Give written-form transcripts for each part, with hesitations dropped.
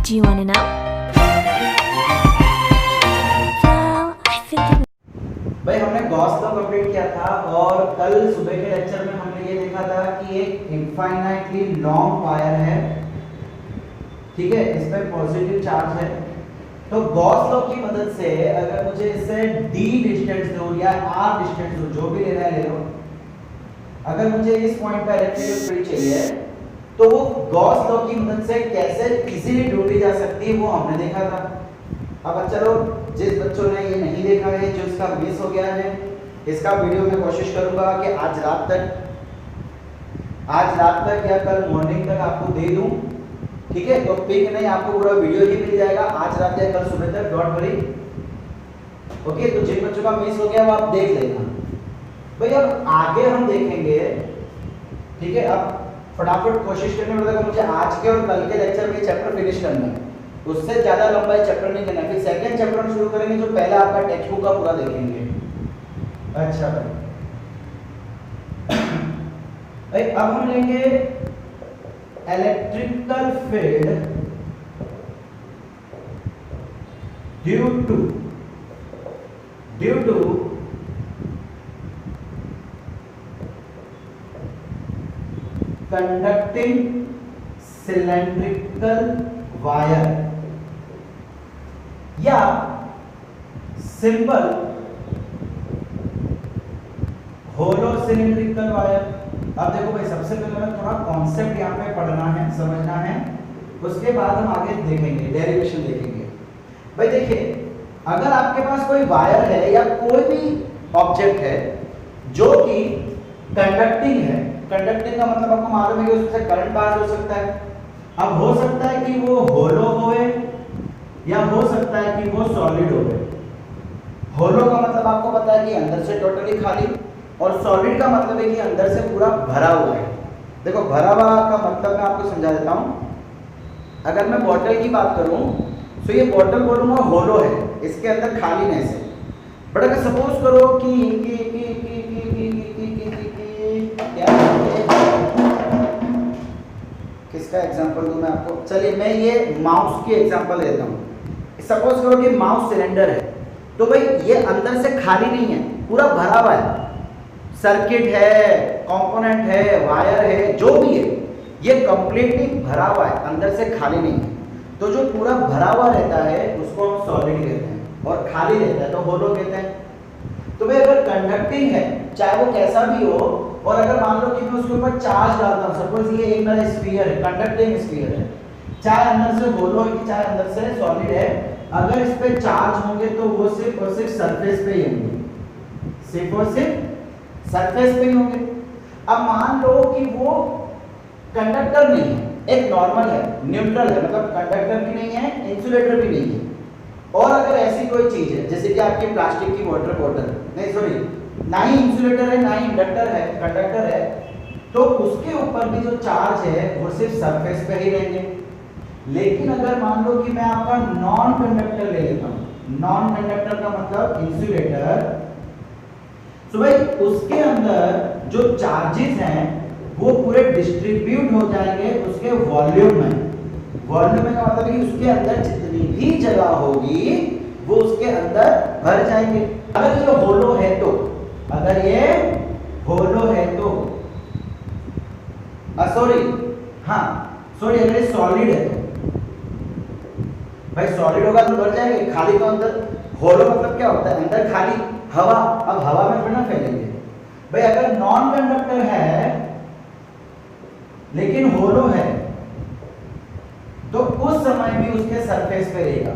Do you want to know? Well, I think भाई हमने Gauss law complete किया था और कल सुबह के लेक्चर में हमने ये देखा था कि एक इनफाइनाइटली लॉन्ग वायर है, ठीक है, इस पर पॉजिटिव चार्ज है। तो गॉस लॉ की मदद से अगर मुझे इससे d डिस्टेंस दो या r डिस्टेंस दो, जो भी लेना है ले लो। अगर मुझे इस पॉइंट पर इलेक्ट्रिक फील्ड चाहिए तो वो गॉस लॉ की मदद से कैसे इजीली ढूंढी जा सकती है वो हमने देखा था। अब चलो, जिस बच्चों ने ये नहीं देखा है, जो इसका मिस हो गया है, इसका वीडियो मैं कोशिश करूंगा कि आज रात तक या कल मॉर्निंग तक आपको दे दूं, ठीक है। तो पिक नहीं, आपको पूरा वीडियो ही मिल जाएगा आज रात या कल सुबह तक, डोंट वरी। ओके, तो जिन बच्चों का मिस हो गया वो आप देख लेना। भाई अब आगे हम देखेंगे, ठीक है। अब फटाफट कोशिश करनी पड़ेगा मुझे आज के और कल के लेक्चर में चैप्टर फिनिश करना है, उससे ज्यादा लंबा चैप्टर नहीं करना। फिर सेकंड चैप्टर में शुरू करेंगे जो पहला आपका टेक्स्ट बुक का पूरा देखेंगे। अच्छा भाई, अब हम लेंगे electrical field due to conducting cylindrical wire या सिंपल होलो सिलेंड्रिकल वायर। अब देखो भाई, सबसे पहले हमें थोड़ा कॉन्सेप्ट यहाँ पे पढ़ना है, समझना है, उसके बाद हम आगे देखेंगे, डेरिवेशन देखेंगे। भाई देखिए, अगर आपके पास कोई वायर है या कोई भी ऑब्जेक्ट है जो कि कंडक्टिंग है, कंडक्टिंग का मतलब आपको मालूम है कि उससे करंट पास हो सकता है। अब हो सकता है कि वो होलो होए या हो सकता है कि वो सॉलिड होए। होलो का मतलब आपको पता है कि अंदर से टोटली खाली, और सॉलिड का मतलब है कि अंदर से पूरा भरा हुआ है। देखो, भरा हुआ का मतलब मैं आपको समझा देता हूँ। अगर मैं बॉटल की बात करूँ तो ये बॉटल बोलूँगा होलो है, इसके अंदर खालीनेस है। बट अगर सपोज करो कि किसका एग्जांपल दूं मैं आपको, चलिए मैं ये माउस की एग्जांपल देता हूँ। सपोज करो कि माउस सिलेंडर है, तो भाई ये अंदर से खाली नहीं है, पूरा भरा हुआ है। सर्किट है, कंपोनेंट है, वायर है, जो भी है, ये कंप्लीटली भरा हुआ है, अंदर से खाली नहीं है। तो जो पूरा भरा हुआ रहता है उसको हम सॉलिड कहते हैं, और खाली रहता है तो होलो कहते हैं। तो भाई अगर कंडक्टिंग है, चाहे वो कैसा भी हो, और अगर मान लो कि मैं उसके ऊपर चार्ज डालता हूँ, सपोज ये एक मेरा स्फीयर है, कंडक्टिंग स्फीयर है, चाहे अंदर से होलो है चाहे अंदर से सॉलिड है, अगर इस पे चार्ज होंगे तो वो सिर्फ और सिर्फ सरफेस पे ही होंगे, सिर्फ और सिर्फ सरफेस पे ही होंगे। अब मान लो कि वो कंडक्टर नहीं है, एक नॉर्मल है, न्यूट्रल है, मतलब कंडक्टर भी नहीं है, इंसुलेटर भी नहीं है। और अगर ऐसी कोई चीज है जैसे कि आपकी प्लास्टिक की वाटर बॉटल, नहीं सॉरी, ना ही इंसुलेटर है ना ही इंडक्टर है, कंडक्टर है, तो उसके ऊपर भी जो चार्ज है वो सिर्फ सरफेस पे ही रहेंगे। लेकिन अगर मान लो कि मैं आपका नॉन कंडक्टर ले लेता हूँ, नॉन कंडक्टर का मतलब इंसुलेटर, तो भाई उसके अंदर जो चार्जेस हैं वो पूरे डिस्ट्रीब्यूट हो जाएंगे उसके वॉल्यूम में। वॉल्यूम का मतलब है कि उसके अंदर जितनी भी जगह होगी वो उसके अंदर भर जाएंगे। अगर ये होलो है तो, अगर ये होलो है तो, सॉरी, अगर ये सॉलिड है तो, भाई सॉलिड होगा तो भर जाएंगे, खाली तो अंदर। होलो मतलब क्या होता है, अंदर खाली हवा, अब हवा में थोड़ा ना फैलेंगे। भाई अगर नॉन कंडक्टर है लेकिन होलो है तो उस समय भी उसके सरफेस पे रहेगा।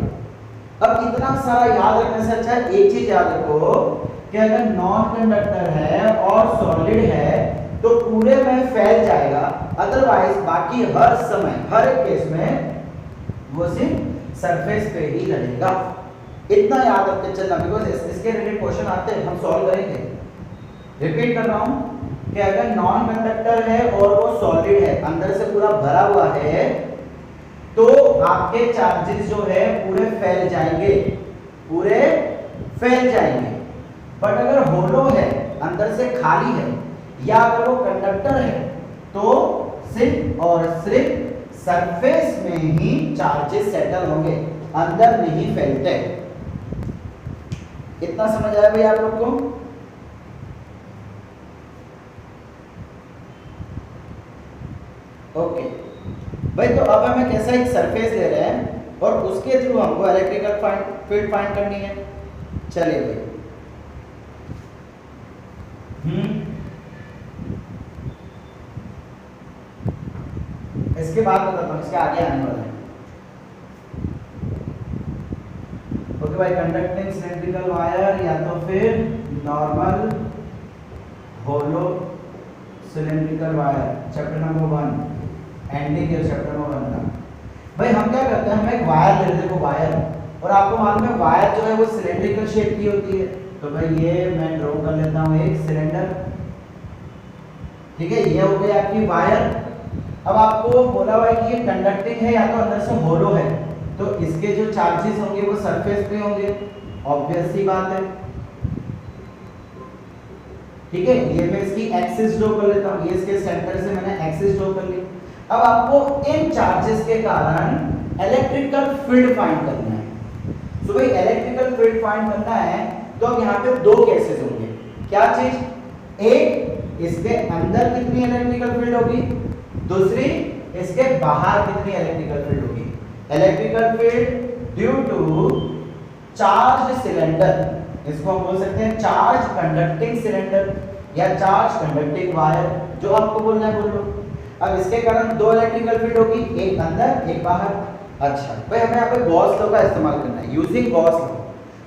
अब इतना सारा याद रखने से अच्छा एक चीज याद रखो कि अगर नॉन कंडक्टर है और सॉलिड है तो पूरे में फैल जाएगा, अदरवाइज बाकी हर समय हर एक केस में वो सिर्फ सरफेस पे ही रहेगा। इतना याद रख के चलना, बिकॉज इसके रिलेटेड क्वेश्चन आते हैं, हम सॉल्व करेंगे। रिपीट कर रहा हूं कि अगर नॉन कंडक्टर है और वो सॉलिड है, अंदर से पूरा भरा हुआ है, तो आपके चार्जेस जो है पूरे फैल जाएंगे, पूरे फैल जाएंगे। बट अगर होलो है, अंदर से खाली है, या अगर वो कंडक्टर है तो सिर्फ और सिर्फ सरफेस में ही चार्जेस सेटल होंगे, अंदर नहीं फैलते। इतना समझ आया भाई आप लोग को? ओके भाई, तो अब हमें कैसा एक सरफेस ले रहे हैं और उसके थ्रू हमको इलेक्ट्रिकल फील्ड फाइंड करनी है। चलिए भाई, इसके बाद बताता हूँ, इसके आगे आने वाला है। ओके भाई, कंडक्टिंग सिलेंड्रिकल वायर या तो फिर normal hollow cylindrical wire, chapter number 1 ending है चैप्टर नंबर 1 का। भाई हम क्या करते हैं, हम एक वायर ले लेते हैं, वायर, और आपको मालूम है वायर जो है वो सिलेंड्रिकल शेप की होती है। तो भाई ये मैं ड्रॉ कर लेता हूँ एक सिलेंडर, ठीक है, ये हो गई आपकी वायर। अब आपको बोला हुआ है कि ये कंडक्टिंग है या तो अंदर से होलो है, तो इसके जो चार्जेस होंगे वो सरफेस पे होंगे, ऑब्वियस सी बात है, ठीक है। ये मैं इसकी एक्सिस ड्रॉ कर लेता हूँ, ये इसके सेंटर से मैंने एक्सिस ड्रॉ कर ली। अब आपको इन चार्जेस के कारण इलेक्ट्रिकल फील्ड फाइंड करना है। तो भाई इलेक्ट्रिकल फील्ड फाइंड करना है तो अब यहाँ पे दो केसेस होंगे। क्या चीज? एक, इसके अंदर कितनी इलेक्ट्रिकल फील्ड होगी, दूसरी इसके बाहर कितनी इलेक्ट्रिकल फील्ड होगी। Electrical field due to charge cylinder, इसको हम बोल सकते हैं चार्ज कंडक्टिंग सिलेंडर या चार्ज कंडक्टिंग वायर, जो आपको बोलना है बोल लो। अब इसके कारण दो इलेक्ट्रिकल फील्ड होगी, एक अंदर एक बाहर। अच्छा भाई, हमें यहाँ पे गॉस लॉ का इस्तेमाल करना है, यूजिंग गॉस लॉ।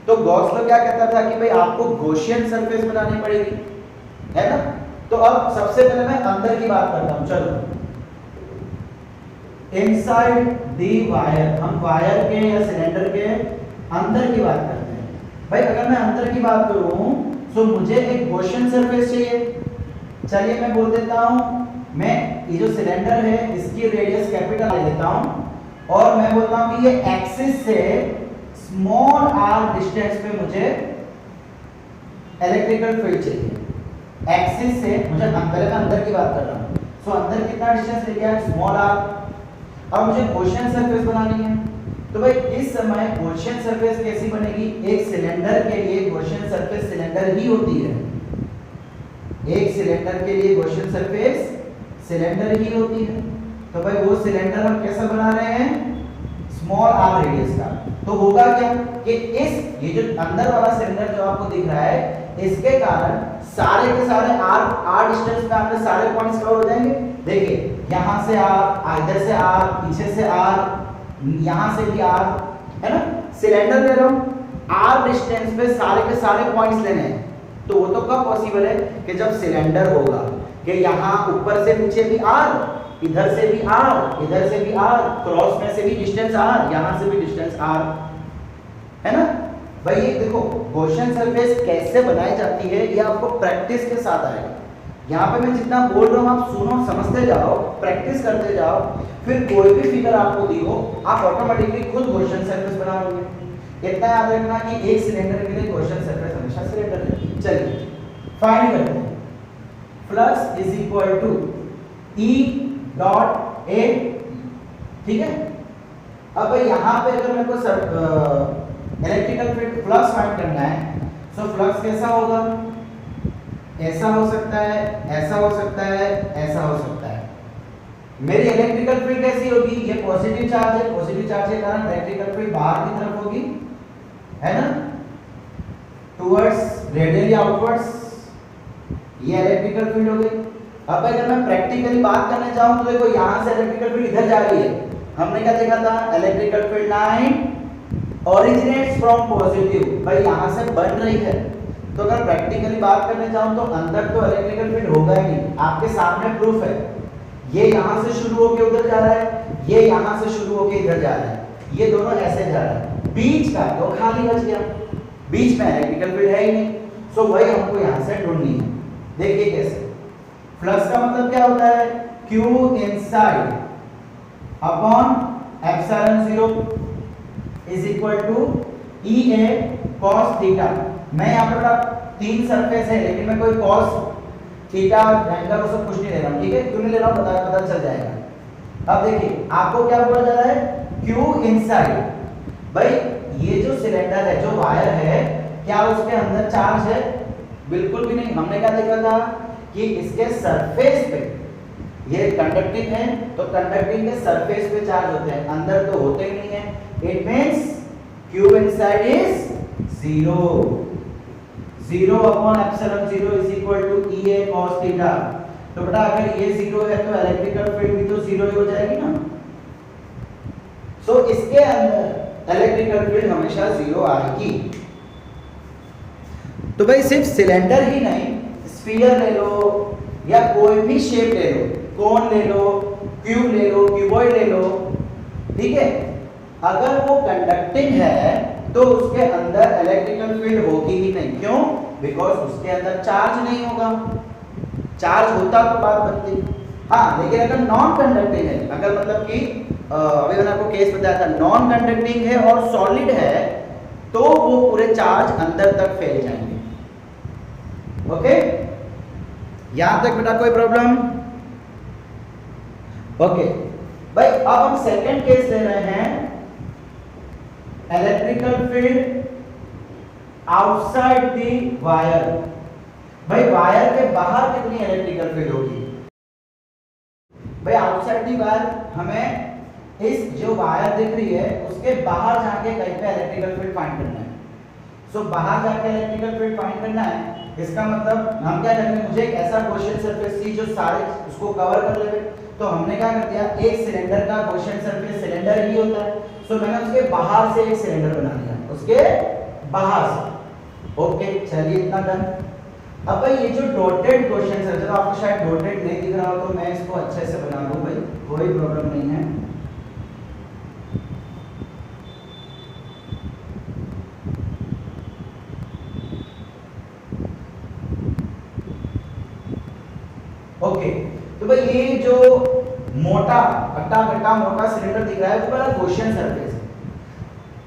तो गॉस लॉ क्या कहता था कि भाई आपको गॉसियन सरफेस बनानी पड़ेगी, है ना। तो अब सबसे पहले मैं अंदर की बात करता हूँ। चलो, इनसाइड दी वायर, हम वायर के या सिलेंडर के अंदर की बात करते हैं। भाई अगर मैं अंदर की बात करूं तो मुझे एक गॉसियन सरफेस चाहिए। चलिए मैं बोल देता हूं, मैं ये जो सिलेंडर है इसकी रेडियस कैपिटल ले लेता हूं और मैं बोलता हूं कि ये एक्सिस से स्मॉल r डिस्टेंस पे मुझे इलेक्ट्रिकल फील्ड चाहिए। एक्सिस से मुझे अंदर की बात कर रहा हूं, सो अंदर कितना डिस्टेंस ले गया, स्मॉल r। अब मुझे गॉसियन सरफेस बनानी है। तो भाई इस समय गॉसियन सरफेस कैसी बनेगी, एक सिलेंडर के लिए गॉसियन सरफेस सिलेंडर ही होती है। एक सिलेंडर के लिए गॉसियन सरफेस सिलेंडर ही होती है। तो भाई वो सिलेंडर हम कैसा बना रहे हैं, स्मॉल r रेडियस का। तो होगा क्या कि ये जो अंदर वाला सिलेंडर जो आपको दिख रहा है, इसके कारण सारे के सारे r डिस्टेंस में आपके सारे पॉइंट्स कवर हो जाएंगे। देखिए यहाँ से r, इधर से r, पीछे से r, यहाँ से भी r, है ना। सिलेंडर ले रहा हूँ, r डिस्टेंस पे सारे के सारे पॉइंट्स लेने हैं। तो वो तो कब पॉसिबल है कि जब सिलेंडर होगा कि यहाँ ऊपर से नीचे भी r, इधर से भी r, इधर से भी r, क्रॉस में से भी डिस्टेंस r, यहाँ से भी डिस्टेंस r, है ना। भाई ये देखो गॉसियन सरफेस कैसे बनाई जाती है, ये आपको प्रैक्टिस के साथ आएगा। यहाँ पे मैं जितना बोल रहा हूँ आप सुनो, समझते जाओ, प्रैक्टिस करते जाओ, फिर कोई भी फिगर आपको दी हो आप ऑटोमेटिकली खुद गॉसियन सरफेस बना लोगे। इतना याद रखना कि एक सिलेंडर के लिए गॉसियन सरफेस हमेशा सिलेंडर है। चलिए फाइंड करते हैं। Flux is equal to E dot A, ठीक है। अब यहाँ पे अगर मेरे को इलेक्ट्रिकल फील्ड फ्लक्स फाइंड करना है, तो फ्लक्स कैसा होगा, ऐसा हो सकता है, ऐसा हो सकता है, ऐसा हो सकता है। मेरी इलेक्ट्रिकल फील्ड कैसी होगी, ये पॉजिटिव चार्ज है, पॉजिटिव चार्ज के कारण इलेक्ट्रिकल फील्ड बाहर की तरफ होगी, है ना, टुवर्ड्स रेडियली आउटवर्ड्स, ये इलेक्ट्रिकल फील्ड हो गई। अब अगर मैं प्रैक्टिकली बात करने जाऊं तो देखो यहाँ से इलेक्ट्रिकल फील्ड इधर जा रही है। हमने क्या देखा था, electrical field line originates from positive, भाई यहाँ से बन रही है। तो अगर प्रैक्टिकली बात करने जाऊं तो अंदर तो इलेक्ट्रिकल फील्ड होगा ही नहीं, आपके सामने प्रूफ है। ये यहाँ से शुरू होके उधर जा रहा है, ये यहाँ से शुरू होके इधर जा रहा है, ये दोनों ऐसे जा रहा है, बीच का तो खाली बच गया, बीच में इलेक्ट्रिकल फील्ड है ही नहीं। सो वही हमको यहाँ से ढूंढनी है। देखिए कैसे, फ्लक्स का मतलब क्या होता है, Q inside upon epsilon 0 is equal to EA cos theta. मैं यहाँ पे बड़ा तीन सरफेस है लेकिन मैं कोई cos थीटा एंगल उसको कुछ नहीं ले रहा हूँ, ठीक है। क्यों नहीं ले रहा हूँ पता चल जाएगा। अब देखिए आपको क्या बोला जा रहा है, Q इनसाइड। भाई ये जो सिलेंडर है, जो वायर है, क्या उसके अंदर चार्ज है? बिल्कुल भी नहीं। हमने क्या देखा था कि इसके सरफेस पे, ये कंडक्टिंग है तो कंडक्टिंग के सरफेस पे चार्ज होते हैं, अंदर तो होते ही नहीं है। It means Q inside is 0। 0 upon epsilon 0 is equal to EA cos theta. तो बेटा अगर ये 0 है तो इलेक्ट्रिकल फील्ड भी तो 0 ही हो जाएगी ना। सो इसके अंदर इलेक्ट्रिकल फील्ड हमेशा 0 आएगी। तो भाई सिर्फ सिलेंडर ही नहीं, स्फीयर ले लो या कोई भी शेप ले लो, कोन ले लो, क्यूब ले लो, क्यूबॉइड ले लो, ठीक है, अगर वो कंडक्टिंग है तो उसके अंदर इलेक्ट्रिकल फील्ड होगी ही नहीं। क्यों? बिकॉज उसके अंदर चार्ज नहीं होगा। चार्ज होता तो बात बनती। हाँ, लेकिन अगर नॉन कंडक्टिंग है, अगर मतलब कि अभी मैंने आपको केस बताया था, नॉन कंडक्टिंग है और सॉलिड है, तो वो पूरे चार्ज अंदर तक फैल जाएंगे। ओके, यहां तक बेटा कोई प्रॉब्लम? ओके भाई, अब हम सेकंड केस ले रहे हैं, electrical field outside the wire. भाई वायर के बाहर कितनी इलेक्ट्रिकल फील्ड होगी? भाई आउटसाइड दी वायर, हमें इस जो वायर दिख रही है उसके बाहर जाके कहीं पे इलेक्ट्रिकल फील्ड फाइंड करना है। सो बाहर जाके इलेक्ट्रिकल फील्ड फाइंड करना है, इसका मतलब हम क्या करेंगे, मुझे एक ऐसा क्वेश्चन सरफेस थी जो सारे उसको कवर कर ले। तो हमने क्या कर दिया, एक सिलेंडर का क्वेश्चन सरफेस सिलेंडर ही होता है। सो मैंने उसके बाहर से एक सिलेंडर बना दिया, उसके बाहर से। ओके, चलिए इतना डन। अब भाई ये जो डॉटेड क्वेश्चन है, चलो आपको शायद डॉटेड नहीं दिख रहा हो तो मैं इसको अच्छे से बना दूं भाई, कोई प्रॉब्लम नहीं है। ओके, तो भाई ये जो मोटा कट्टा मोटा सिलेंडर दिख रहा है वो बड़ा क्वेश्चन सरफेस है।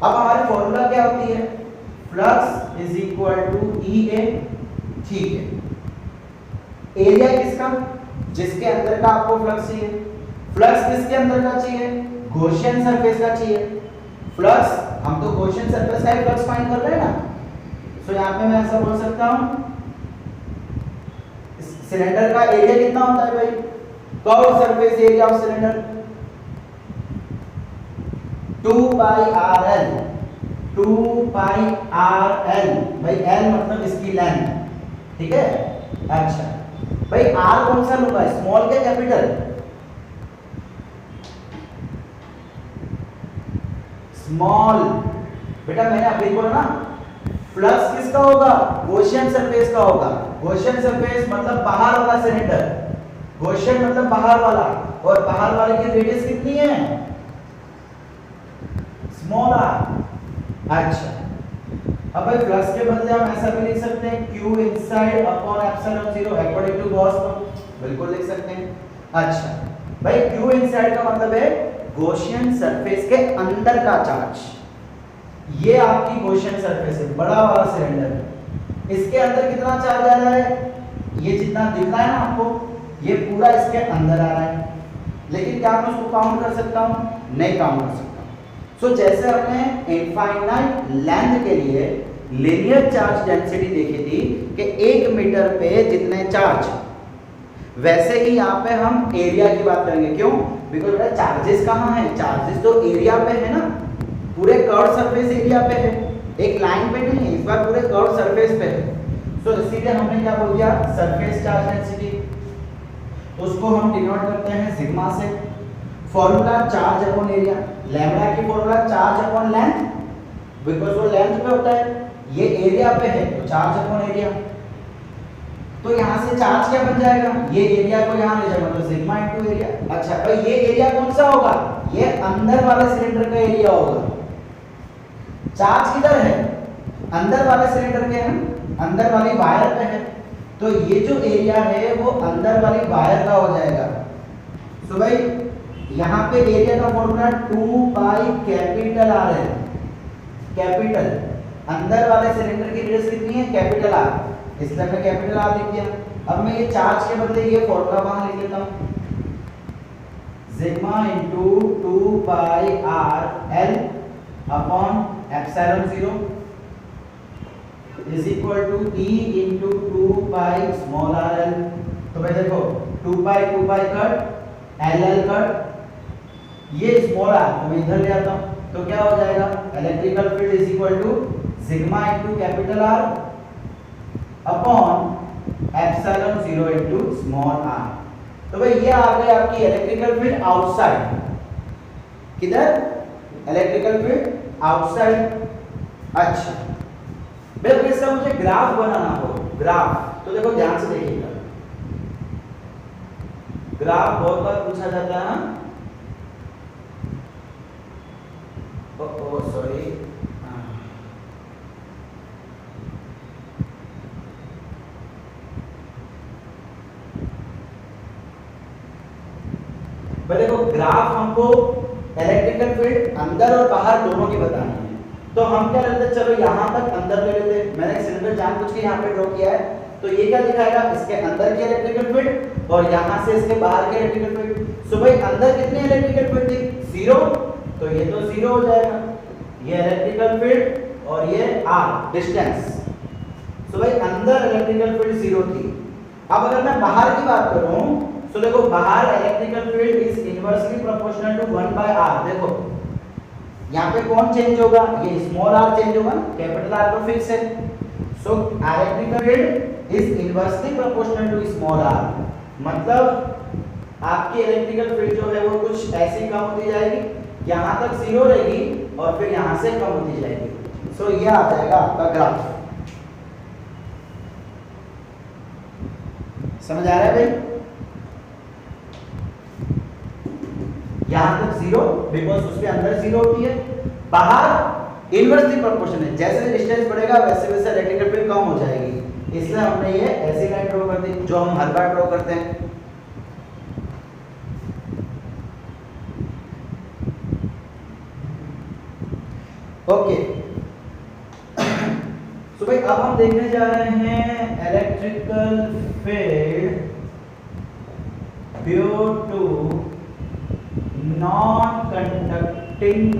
अब हमारी फॉर्मूला क्या होती है, flux is equal to EA, ठीक है। एरिया किसका, जिसके अंदर का आपको फ्लक्स चाहिए। फ्लक्स किसके अंदर का चाहिए, गॉसियन सरफेस का चाहिए। फ्लक्स, हम तो गॉसियन सरफेस का ही फ्लक्स फाइंड कर रहे हैं ना। सो यहां पे मैं ऐसा बोल सकता हूं, सिलेंडर का एरिया कितना होता है भाई, curve surface area of cylinder 2 pi RL। 2 pi RL, भाई L मतलब इसकी लेंथ, ठीक है। अच्छा भाई R कौन सा लूंगा, स्मॉल के कैपिटल? स्मॉल। बेटा मैंने अभी बोला ना, फ्लक्स किसका होगा, गॉसियन सरफेस का होगा। गॉसियन सरफेस मतलब बाहर वाला सिलेंडर, गॉसियन मतलब बाहर वाला, और बाहर वाले की रेडियस कितनी है, स्मॉल r। अच्छा, अब भाई फ्लक्स के बदले हम ऐसा भी लिख सकते हैं, Q inside upon epsilon 0 according to Gauss law, बिल्कुल लिख सकते हैं। अच्छा भाई Q इनसाइड का मतलब है गॉसियन सरफेस के अंदर का चार्ज। ये आपकी गॉसियन सरफेस है, बड़ा वाला सिलेंडर, इसके अंदर कितना चार्ज आ रहा है, ये जितना दिख रहा है ना आपको, ये पूरा इसके अंदर आ रहा है। लेकिन क्या मैं उसको काउंट कर सकता हूं, नहीं काउंट कर सकता। सो जैसे हमने इनफाइनाइट लेंथ के लिए लीनियर चार्ज डेंसिटी देखी थी कि 1 मीटर पे जितने चार्ज, वैसे ही यहाँ पे हम एरिया की बात करेंगे। क्यों? बिकॉज चार्जेस कहाँ है, चार्जेस तो एरिया पे है ना, पूरे कर्व सरफेस एरिया पे है, एक लाइन पे नहीं है, इस बार पूरे कर्व सरफेस पे है। तो इसीलिए हमने क्या बोल दिया, सरफेस चार्ज डेंसिटी। उसको हम डिनोट करते हैं सिग्मा से। Formula charge upon area, lambda की formula charge upon length, because वो लेंथ पे होता है, ये एरिया पे है तो चार्ज अपॉन एरिया। तो यहाँ से चार्ज क्या बन जाएगा, ये एरिया को यहाँ ले जाएगा तो सिग्मा इनटू एरिया। अच्छा भाई ये एरिया कौन सा होगा, ये अंदर वाले सिलेंडर का एरिया होगा। चार्ज किधर है, अंदर वाले सिलेंडर के है, अंदर वाली वायर पे है, तो ये जो एरिया है वो अंदर वाली वायर का हो जाएगा। सो भाई यहाँ पे एरिया का फॉर्मूला 2 पाई कैपिटल R है। कैपिटल अंदर वाले सिलेंडर की रेडियस कितनी है, कैपिटल R, इसलिए मैं कैपिटल R लिख दिया। अब मैं ये चार्ज के बदले ये फॉर्मूला वहां लिख लेता हूँ, sigma into 2 pi r l upon epsilon 0 is equal to E into 2 pi small r l. तो भाई देखो 2 pi cut l l cut, ये स्मॉल आर तो मैं इधर ले आता हूं, तो क्या हो जाएगा electrical field is equal to sigma into capital R upon epsilon 0 into small r. तो भाई ये आ गई आपकी इलेक्ट्रिकल फील्ड आउटसाइड। किधर? Electrical field outside. अच्छा भाई इसका मुझे ग्राफ बनाना हो, ग्राफ तो देखो ध्यान से देखिएगा, ग्राफ बहुत बार पूछा जाता है। सॉरी भाई देखो ग्राफ हमको इलेक्ट्रिकल फील्ड अंदर और बाहर दोनों की बतानी है, तो हम क्या लेते हैं, चलो यहाँ तक अंदर ले लेते हैं। मैंने एक सिलेंडर जानबूझ के यहाँ पे ड्रॉ किया है, तो ये क्या दिखाएगा, इसके अंदर की इलेक्ट्रिकल फील्ड और यहाँ से इसके बाहर की इलेक्ट्रिकल फील्ड। सो भाई अंदर कितनी इलेक्ट्रिकल फील्ड थी, 0, तो ये तो 0 हो जाएगा, ये इलेक्ट्रिकल फील्ड और ये r डिस्टेंस। सो भाई अंदर इलेक्ट्रिकल फील्ड 0 थी। अब अगर मैं बाहर की बात करूं तो देखो बाहर electrical field is inversely proportional to 1 by r। देखो यहाँ पे कौन चेंज होगा, ये स्मॉल r चेंज होगा, कैपिटल R तो फिक्स है। So electrical field is inversely proportional to small r, मतलब आपकी इलेक्ट्रिकल फील्ड जो है वो कुछ ऐसी कम होती जाएगी, यहाँ तक 0 रहेगी और फिर यहाँ से कम होती जाएगी। सो ये आ जाएगा आपका ग्राफ। समझ आ रहा है भाई? यहाँ तक 0 बिकॉज उसके अंदर 0 होती है, बाहर इनवर्सली प्रोपोर्शनल है, जैसे डिस्टेंस बढ़ेगा वैसे वैसे इलेक्ट्रिकल फील्ड कम हो जाएगी। इसलिए हमने ये ऐसी लाइन ड्रॉ कर दी जो हम हर बार ड्रॉ करते हैं। ओके तो भाई अब हम देखने जा रहे हैं electrical field due to non conducting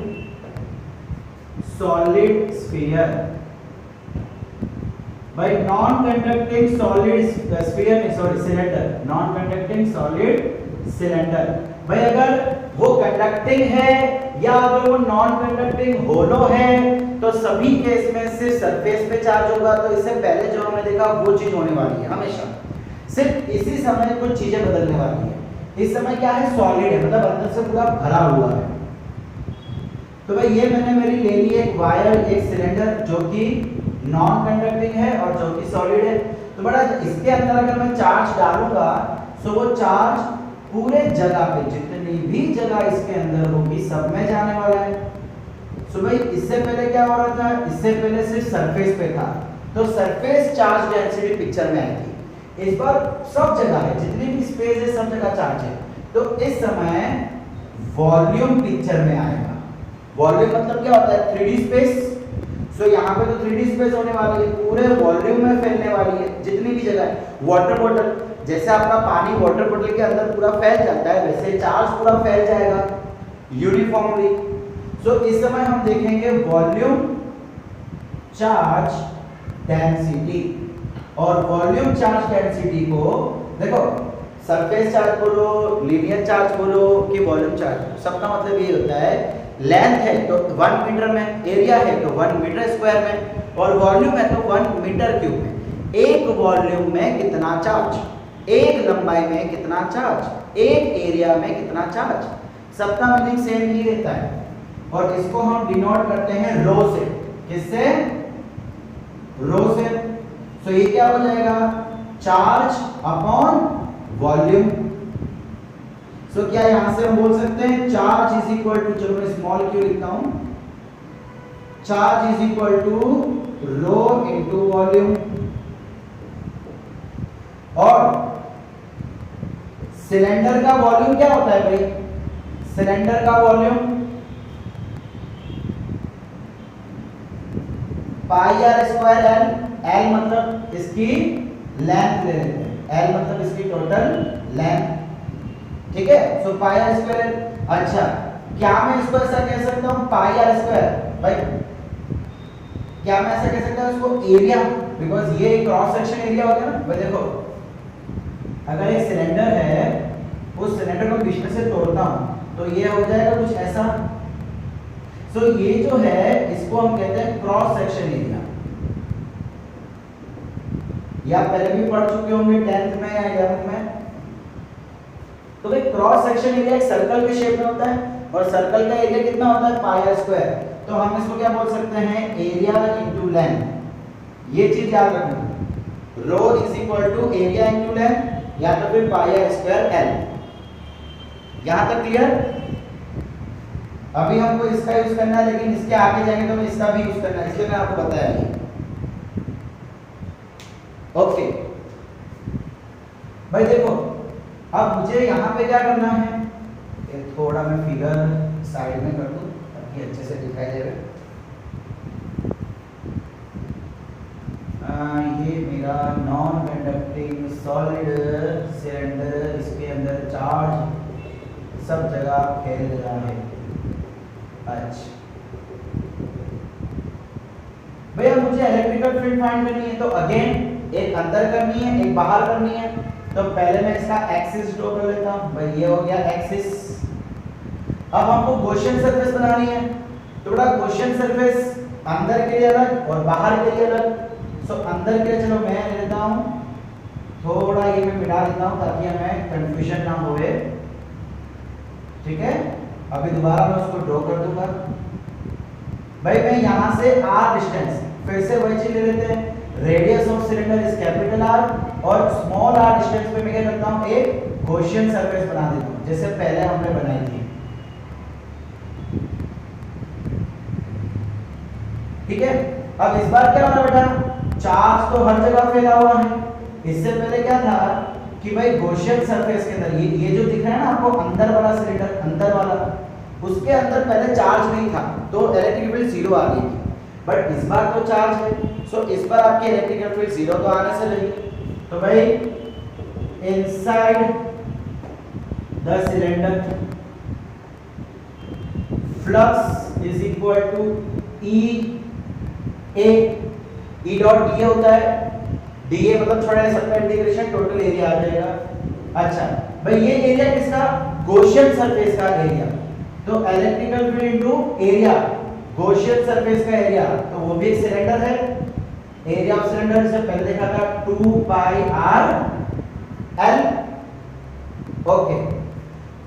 solid sphere. भाई नॉन कंडक्टिंग सॉलिड स्फीयर नहीं, sorry cylinder, non conducting solid cylinder. भाई अगर वो कंडक्टिंग है या अगर वो नॉन कंडक्टिंग होलो है तो सभी केस में सिर्फ सरफेस पे चार्ज होगा। तो इससे पहले जो हमने देखा वो चीज होने वाली है हमेशा, सिर्फ इसी समय कुछ चीजें बदलने वाली है। इस समय क्या है, सॉलिड है, मतलब अंदर से पूरा भरा हुआ है। तो भाई ये मैंने मेरी ले ली एक वायर, एक सिलेंडर जो कि नॉन कंडक्टिंग है और जो कि सॉलिड है। तो बड़ा इसके अंदर अगर मैं चार्ज डालूंगा तो वो चार्ज पूरे जगह पे, जितनी भी जगह इसके अंदर होगी सब में जाने वाला है। सो भाई इससे पहले क्या हो रहा था, इससे पहले सिर्फ सरफेस पे था, तो सरफेस चार्ज डेंसिटी पिक्चर में आई थी। इस बार सब जगह है, जितनी भी स्पेस है सब जगह चार्ज है। तो इस समय वॉल्यूम पिक्चर में आएगा। वॉल्यूम मतलब क्या होता है, 3D स्पेस। सो यहाँ पे तो 3D स्पेस होने वाली है, पूरे वॉल्यूम में फैलने वाली है, जितनी भी जगह है। वाटर बॉटल, जैसे आपका पानी वाटर बॉटल के अंदर पूरा फैल जाता है, वैसे चार्ज पूरा फैल जाएगा यूनिफॉर्मली। सो इस समय हम देखेंगे वॉल्यूम चार्ज डेंसिटी, और वॉल्यूम चार्ज डेंसिटी को देखो सरफेस चार्ज बोलो, लीनियर चार्ज बोलो कि वॉल्यूम चार्ज, सबका मतलब ये होता है लेंथ है तो 1 मीटर में, एरिया है तो 1 मीटर स्क्वायर में, और वॉल्यूम है तो 1 मीटर क्यूब में। एक वॉल्यूम में कितना चार्ज, एक लंबाई में कितना चार्ज, एक एरिया में कितना चार्ज, सबका मीनिंग सेम ही रहता है। और इसको हम डिनोट करते हैं रो से। किससे? रो से। तो ये क्या हो जाएगा, चार्ज अपॉन वॉल्यूम। सो क्या यहां से हम बोल सकते हैं चार्ज इज इक्वल टू, चलो मैं स्मॉल क्यू लिखता हूं, charge is equal to rho into volume. और सिलेंडर का वॉल्यूम क्या होता है भाई, सिलेंडर का volume pi are square l, l मतलब इसकी लेंथ ले लेते हैं, एल मतलब इसकी टोटल लेंथ, ठीक है, सो पाई आर स्क्वायर। अच्छा, क्या मैं इसको ऐसा कह सकता हूँ पाई आर स्क्वायर? भाई क्या मैं ऐसा कह सकता हूँ इसको एरिया, बिकॉज ये क्रॉस सेक्शन एरिया हो गया ना। भाई देखो, अगर एक सिलेंडर है, उस सिलेंडर को बीच में से तोड़ता हूँ तो ये हो जाएगा कुछ ऐसा। सो ये जो है इसको हम कहते हैं क्रॉस सेक्शन एरिया। या पहले भी पढ़ चुके होंगे 10th में या 11th में। तो भाई क्रॉस सेक्शन एरिया एक सर्कल के शेप में होता है और सर्कल का एरिया कितना होता है पाई आर स्क्वायर। तो हम इसको क्या बोल सकते हैं एरिया इनटू लेंथ। ये चीज याद रखना, rho is equal to area into length या तो फिर पाई आर स्क्वायर एल। यहां तक क्लियर? अभी हमको इसका यूज करना है, लेकिन इसके आगे जाएंगे तो हमें इसका भी यूज करना है, इसलिए मैं आपको बताया नहीं। ओके भाई देखो, अब मुझे यहाँ पे क्या करना है, थोड़ा मैं फिगर साइड में कर दूं ताकि अच्छे से दिखाई दे। ये मेरा नॉन कंडक्टिंग सॉलिड सिलेंडर, इसके अंदर चार्ज सब जगह फैल रहा है। अच्छा भैया, मुझे इलेक्ट्रिकल फील्ड फाइंड करनी है, तो अगेन एक अंदर करनी है एक बाहर करनी है। तो पहले मैं इसका एक्सिस ड्रॉ कर लेता हूं। भाई ये हो गया एक्सिस। अब हमको गॉसियन सरफेस बनानी है, तो बड़ा गॉसियन सरफेस अंदर के लिए अलग और बाहर के लिए अलग। सो अंदर के लिए चलो मैं ले लेता हूं, थोड़ा ये मैं मिटा देता हूं ताकि हमें कंफ्यूजन ना होवे। ठीक है, अभी दोबारा मैं उसको ड्रॉ कर दूंगा। भाई मैं यहां से आर डिस्टेंस, फिर से वही चीज ले लेते हैं, radius of cylinder is capital R और स्मॉल आर डिस्टेंस पे मैं क्या करता हूं एक गॉसियन सरफेस बना देता हूं जैसे पहले हमने बनाई थी। ठीक है, अब इस बार क्या हो रहा है बेटा, चार्ज तो हर जगह फैला हुआ है। इससे पहले क्या था कि भाई गॉसियन सरफेस के अंदर ये जो दिख रहा है ना आपको अंदर वाला सिलेंडर, अंदर वाला, उसके अंदर पहले चार्ज नहीं था तो इलेक्ट्रिक फील्ड जीरो आ गई थी। बट इस बार तो चार्ज है, सो इस बार आपकी इलेक्ट्रिकल फील्ड जीरो तो आने से रही। तो भाई inside the cylinder flux is equal to E A, E dot d होता है, डी ए मतलब थोड़ा सबका इंटीग्रेशन टोटल एरिया आ जाएगा। अच्छा भाई ये एरिया किसका, गॉसियन सरफेस का एरिया। तो electrical field into area, Gaussian surface का एरिया, तो वो भी एक सिलेंडर है। एरिया ऑफ सिलेंडर से पहले देखा था 2 pi r L. Okay,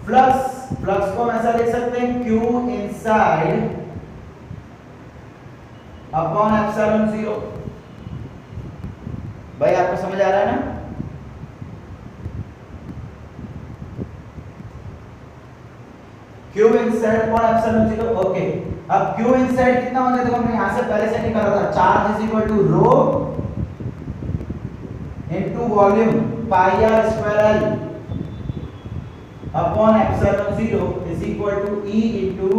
flux को हम ऐसा लिख सकते हैं Q इनसाइड अपॉन एप्सिलॉन 0। भाई आपको समझ आ रहा है ना? Q inside upon epsilon 0। Okay, अब Q इनसाइड कितना हो जाएगा, हमने यहां से पहले से निकाला था, charge is equal to rho into volume pi are square l upon epsilon 0 is equal to E into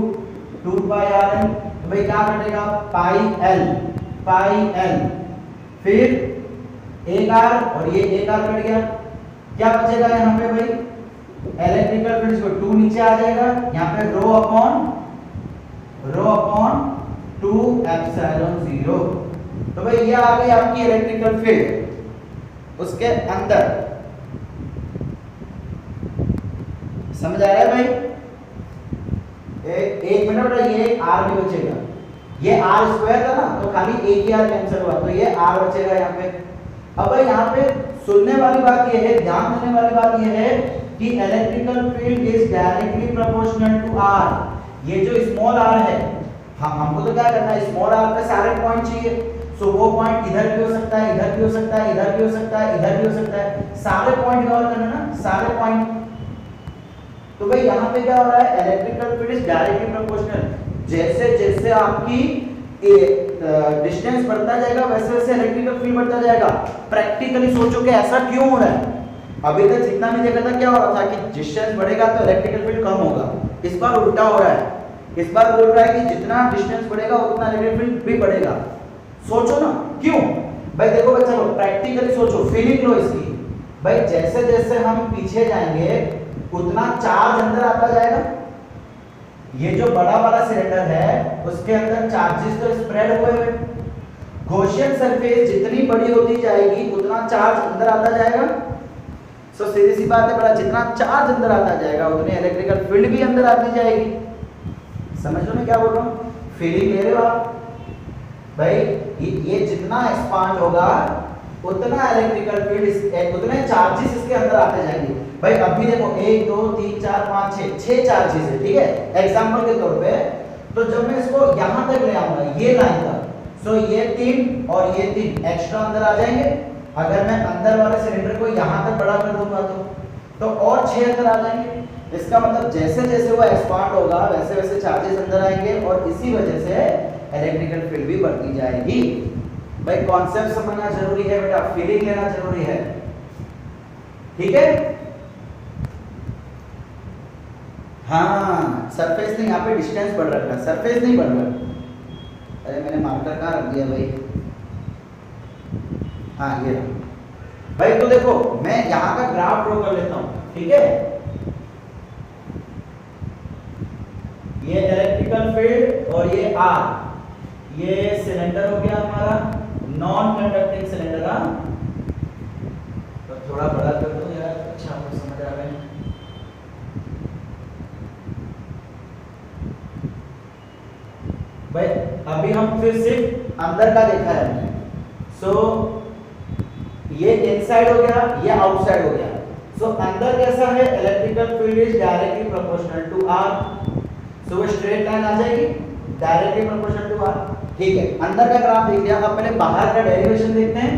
2 pi r l. तो भाई क्या कटेगा, पाई एल, फिर एक आर और ये एक आर कट गया, क्या बचेगा यहाँ पे भाई, इलेक्ट्रिकल फील्ड को 2 नीचे आ जाएगा, यहाँ पे रो अपॉन 2 एप्सिलॉन 0। तो भाई ये आ गई आपकी इलेक्ट्रिकल फील्ड उसके अंदर। समझ आ रहा है भाई? एक मिनट, ये आर भी बचेगा, ये आर स्क्वायर था ना तो खाली एक ही आर कैंसिल हुआ, तो ये आर बचेगा यहाँ पे। अब भाई यहाँ पे सुनने वाली बात ये है, ध्यान देने वाली बात ये है कि electrical field is directly proportional to r. ये जो स्मॉल आर है, हमको तो क्या करना है, स्मॉल आर पे सारे पॉइंट चाहिए। सो वो पॉइंट इधर भी हो सकता है, इधर भी हो सकता है, इधर भी हो सकता है, इधर भी हो सकता है, सारे पॉइंट कवर करना ना, सारे पॉइंट। तो भाई यहाँ पे क्या हो रहा है, electrical field is directly proportional. जैसे जैसे आपकी डिस्टेंस बढ़ता जाएगा वैसे वैसे इलेक्ट्रिकल फील्ड बढ़ता जाएगा। प्रैक्टिकली सोचो कि ऐसा क्यों हो रहा है। अभी तक जितना भी देखा था क्या हो रहा था कि डिस्टेंस बढ़ेगा तो इलेक्ट्रिकल फील्ड कम होगा, इस बार उल्टा हो रहा है। इस बार बोल रहा है कि जितना डिस्टेंस बढ़ेगा उतना इलेक्ट्रिकल फील्ड भी बढ़ेगा। सोचो ना क्यों भाई, देखो भाई, चलो प्रैक्टिकली सोचो, फीलिंग लो इसकी। भाई जैसे जैसे हम पीछे जाएंगे उतना चार्ज अंदर आता जाएगा। ये जो बड़ा वाला सिलेंडर है उसके अंदर चार्जेस तो स्प्रेड हुए हुए। गॉसियन सरफेस जितनी बड़ी होती जाएगी उतना चार्ज अंदर आता जाएगा। सो सीधी सी बात है बेटा, जितना चार्ज अंदर आता जाएगा उतनी इलेक्ट्रिकल फील्ड भी अंदर आती जाएगी। समझ लो मैं क्या बोल रहा हूँ? फीलिंग ले रहे हो आप? भाई ये जितना एक्सपांड होगा उतना इलेक्ट्रिकल फील्ड, उतने चार्जेस इसके अंदर आते जाएंगे। भाई अभी देखो 1 2 3 4 5 6 चार्जेस है, ठीक है, एग्जांपल के तौर पे। तो जब मैं इसको यहां तक ले आऊंगा ये लाइन तक, सो ये 3 और ये 3 एक्स्ट्रा अंदर आ जाएंगे। अगर मैं अंदर वाले सिलेंडर को यहां तक बड़ा कर दूंगा तो और 6 अंदर आ जाएंगे। इसका मतलब जैसे जैसे वो एक्सपांड होगा वैसे वैसे चार्जेस अंदर आएंगे और इसी वजह से इलेक्ट्रिकल फील्ड भी बढ़ती जाएगी। भाई कॉन्सेप्ट समझना जरूरी है बेटा, फीलिंग लेना जरूरी है, ठीक है। हाँ सरफेस नहीं, यहाँ पे डिस्टेंस बढ़ रखा है, सरफेस नहीं बढ़ रहा। अरे मैंने मार्कर कहाँ रख दिया भाई? हाँ ये रहा। भाई तो देखो मैं यहाँ का ग्राफ ड्रॉ कर लेता हूँ, ठीक है। ये इलेक्ट्रिकल फील्ड और ये आर, ये सिलेंडर हो गया हमारा नॉन कंडक्टिंग सिलेंडर। तो थोड़ा बड़ा कर दो यार, अच्छा आपको समझ आ गया। भाई अभी हम फिर सिर्फ अंदर का देखा है हमने। सो ये इनसाइड हो गया, ये आउटसाइड हो गया। सो अंदर कैसा है? Electrical field is directly proportional to R. So वो स्ट्रेट लाइन आ जाएगी डायरेक्टली प्रोपोर्शनल टू आर, ठीक है। अंदर का ग्राफ देख लिया, अब पहले बाहर का डेरिवेशन देखते हैं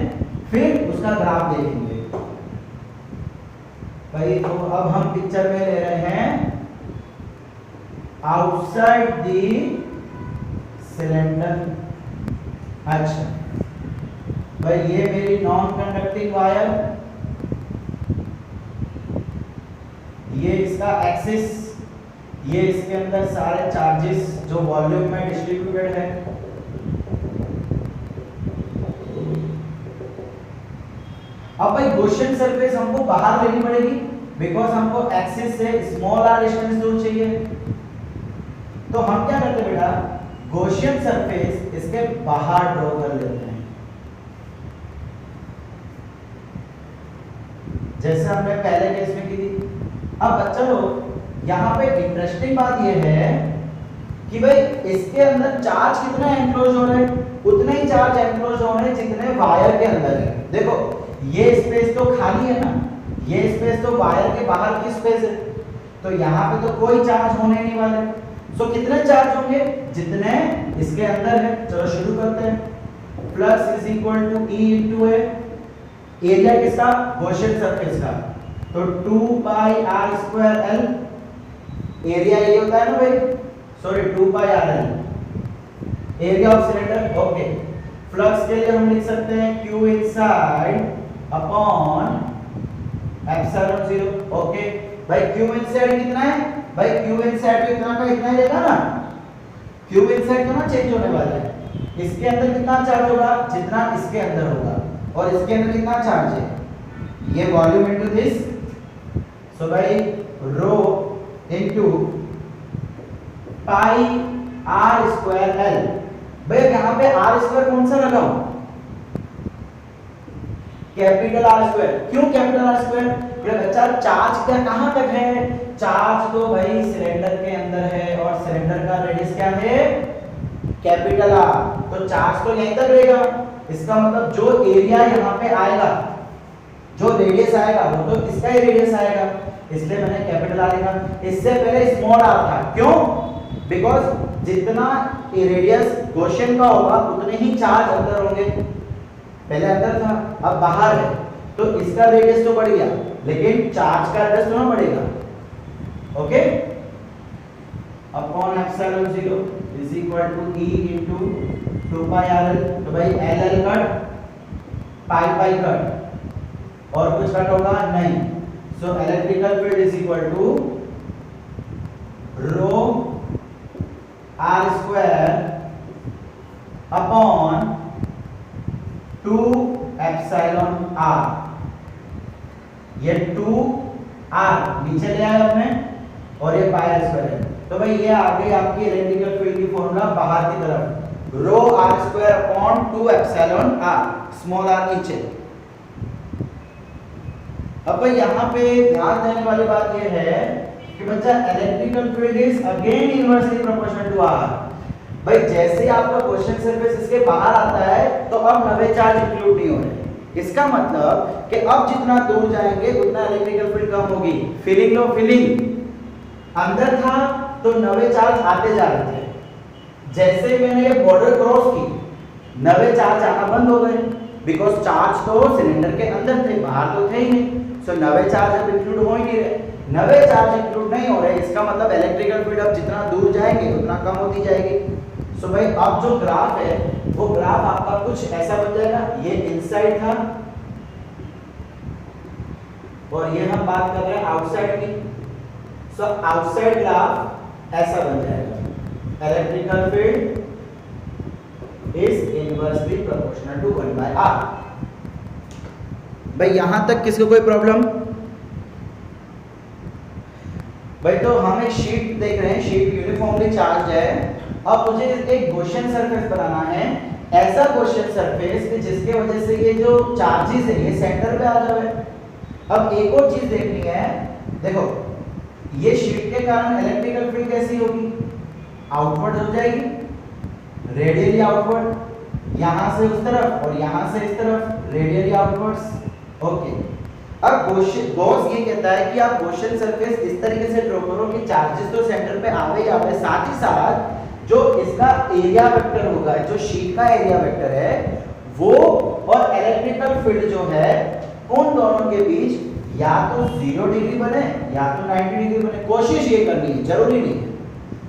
फिर उसका ग्राफ देखेंगे। भाई तो अब हम पिक्चर में ले रहे हैं आउटसाइड दी सिलेंडर। अच्छा भाई ये मेरी नॉन कंडक्टिंग वायर, ये इसका एक्सिस, ये इसके अंदर सारे चार्जेस जो वॉल्यूम में डिस्ट्रीब्यूटेड है। अब भाई गॉसियन सरफेस हमको बाहर लेनी पड़ेगी बिकॉज हमको एक्सिस से स्मॉल आर डिस्टेंस दूर चाहिए। तो हम क्या करते हैं बेटा, गॉसियन सरफेस इसके बाहर ड्रॉ कर लेते हैं, जैसे हमने पहले केस में की थी। अब बच्चा लोग यहाँ पे इंटरेस्टिंग बात यह है कि भाई इसके अंदर चार्ज कितना एनक्लोज हो रहा है, उतने ही चार्ज एनक्लोज हो रहे हैं जितने वायर के अंदर है। देखो ये स्पेस तो खाली है ना, ये स्पेस तो वायर के बाहर की स्पेस है, तो यहाँ पे तो कोई चार्ज होने नहीं वाले। सो कितने चार्ज होंगे? जितने इसके अंदर है। चलो शुरू करते हैं। Flux is equal to E into A, area किसका? गॉसियन सरफेस का, तो 2 pi are square l. Area ये होता है ना भाई, sorry 2 pi r l area of cylinder, okay. फ्लक्स के लिए हम लिख सकते हैं Q inside upon epsilon 0, okay. भाई Q इनसाइड कितना है? भाई Q इनसाइड तो इतना का इतना ही रहेगा ना, Q इनसाइड तो ना चेंज होने वाला है। इसके अंदर कितना चार्ज होगा? जितना इसके अंदर होगा, और इसके अंदर कितना चार्ज है? ये वॉल्यूम इनटू दिस, सो भाई rho into pi are square L. भाई यहाँ पे आर स्क्वायर कौन सा लगाऊं? Capital R square. क्यों कैपिटल आर स्क्वायर? बच्चा चार्ज का कहां तक है? चार्ज तो भाई सिलेंडर के अंदर है और सिलेंडर का रेडियस क्या है? कैपिटल आर, तो चार्ज तो यहीं तक रहेगा। इसका मतलब जो एरिया यहाँ पे आएगा, जो रेडियस आएगा वो तो इसका ही रेडियस आएगा, इसलिए मैंने कैपिटल आर लिखा। इससे पहले स्मॉल आर था, क्यों? बिकॉज जितना रेडियस गॉसियन का होगा उतने ही चार्ज अंदर होंगे। पहले अंदर था, अब बाहर है, तो इसका रेडियस तो बढ़ गया लेकिन चार्ज का रेडियस तो ना बढ़ेगा, okay. Upon epsilon 0 is equal to E into 2 pi r l. तो भाई l l cut, pi pi cut, और कुछ कट होगा नहीं। So electrical field is equal to rho r square upon 2 epsilon r. ये 2r नीचे ले आए हमने और ये पाई r स्क्वायर है। तो भाई ये आ गई आपकी इलेक्ट्रिकल फील्ड की फॉर्मूला बाहर की तरफ, रो r square upon 2 epsilon r, small r नीचे। अब भाई यहाँ पे ध्यान देने वाली बात ये है कि बच्चा electrical field is again inversely proportional to r। भाई जैसे आपका क्वेश्चन सरफेस इसके बाहर आता है तो अब नवे चार्ज इंक्लूड नहीं हो रहे। इसका मतलब कि अब जितना दूर जाएंगे उतना इलेक्ट्रिकल फील्ड कम होगी। फीलिंग लो फीलिंग, अंदर था तो नवे चार्ज आते जा रहे थे, जैसे मैंने ये बॉर्डर क्रॉस की नवे चार्ज आना बंद हो गए, बिकॉज चार्ज तो सिलेंडर के अंदर थे, बाहर तो थे ही नहीं। सो नवे चार्ज अब इंक्लूड हो ही नहीं रहे, नवे चार्ज इंक्लूड नहीं हो रहे, इसका मतलब इलेक्ट्रिकल फील्ड अब जितना दूर जाएंगे उतना कम होती जाएगी। सो भाई अब जो ग्राफ है वो ग्राफ आपका कुछ ऐसा बन जाएगा, ये इनसाइड था और ये हम बात कर रहे हैं आउटसाइड की। सो आउटसाइड ग्राफ ऐसा बन जाएगा, electrical field is inversely proportional to 1/r। भाई यहां तक किसको कोई प्रॉब्लम? भाई तो हम एक शीट देख रहे हैं, शीट यूनिफॉर्मली चार्ज है। अब मुझे एक गॉसियन सरफेस बनाना है, ऐसा गॉसियन सरफेस कि जिसके वजह से ये जो चार्जेस है ये सेंटर पे आ जाए। अब एक और चीज देखनी है, देखो ये शीट के कारण इलेक्ट्रिकल फील्ड कैसी होगी? आउटवर्ड हो जाएगी, रेडियली आउटवर्ड, यहां से उस तरफ और यहां से इस तरफ, रेडियली आउटवर्ड्स। ओके, अब गॉस ये कहता है कि आप गॉसियन सरफेस इस तरीके से ड्रॉ करो कि चार्जेस तो सेंटर पे आवे ही आवे, साथ ही साथ जो इसका एरिया वेक्टर होगा, जो शीट का एरिया वेक्टर है वो और इलेक्ट्रिकल फील्ड जो है उन दोनों के बीच या तो 0 डिग्री बने या तो 90 डिग्री बने। कोशिश ये करनी है, जरूरी नहीं है।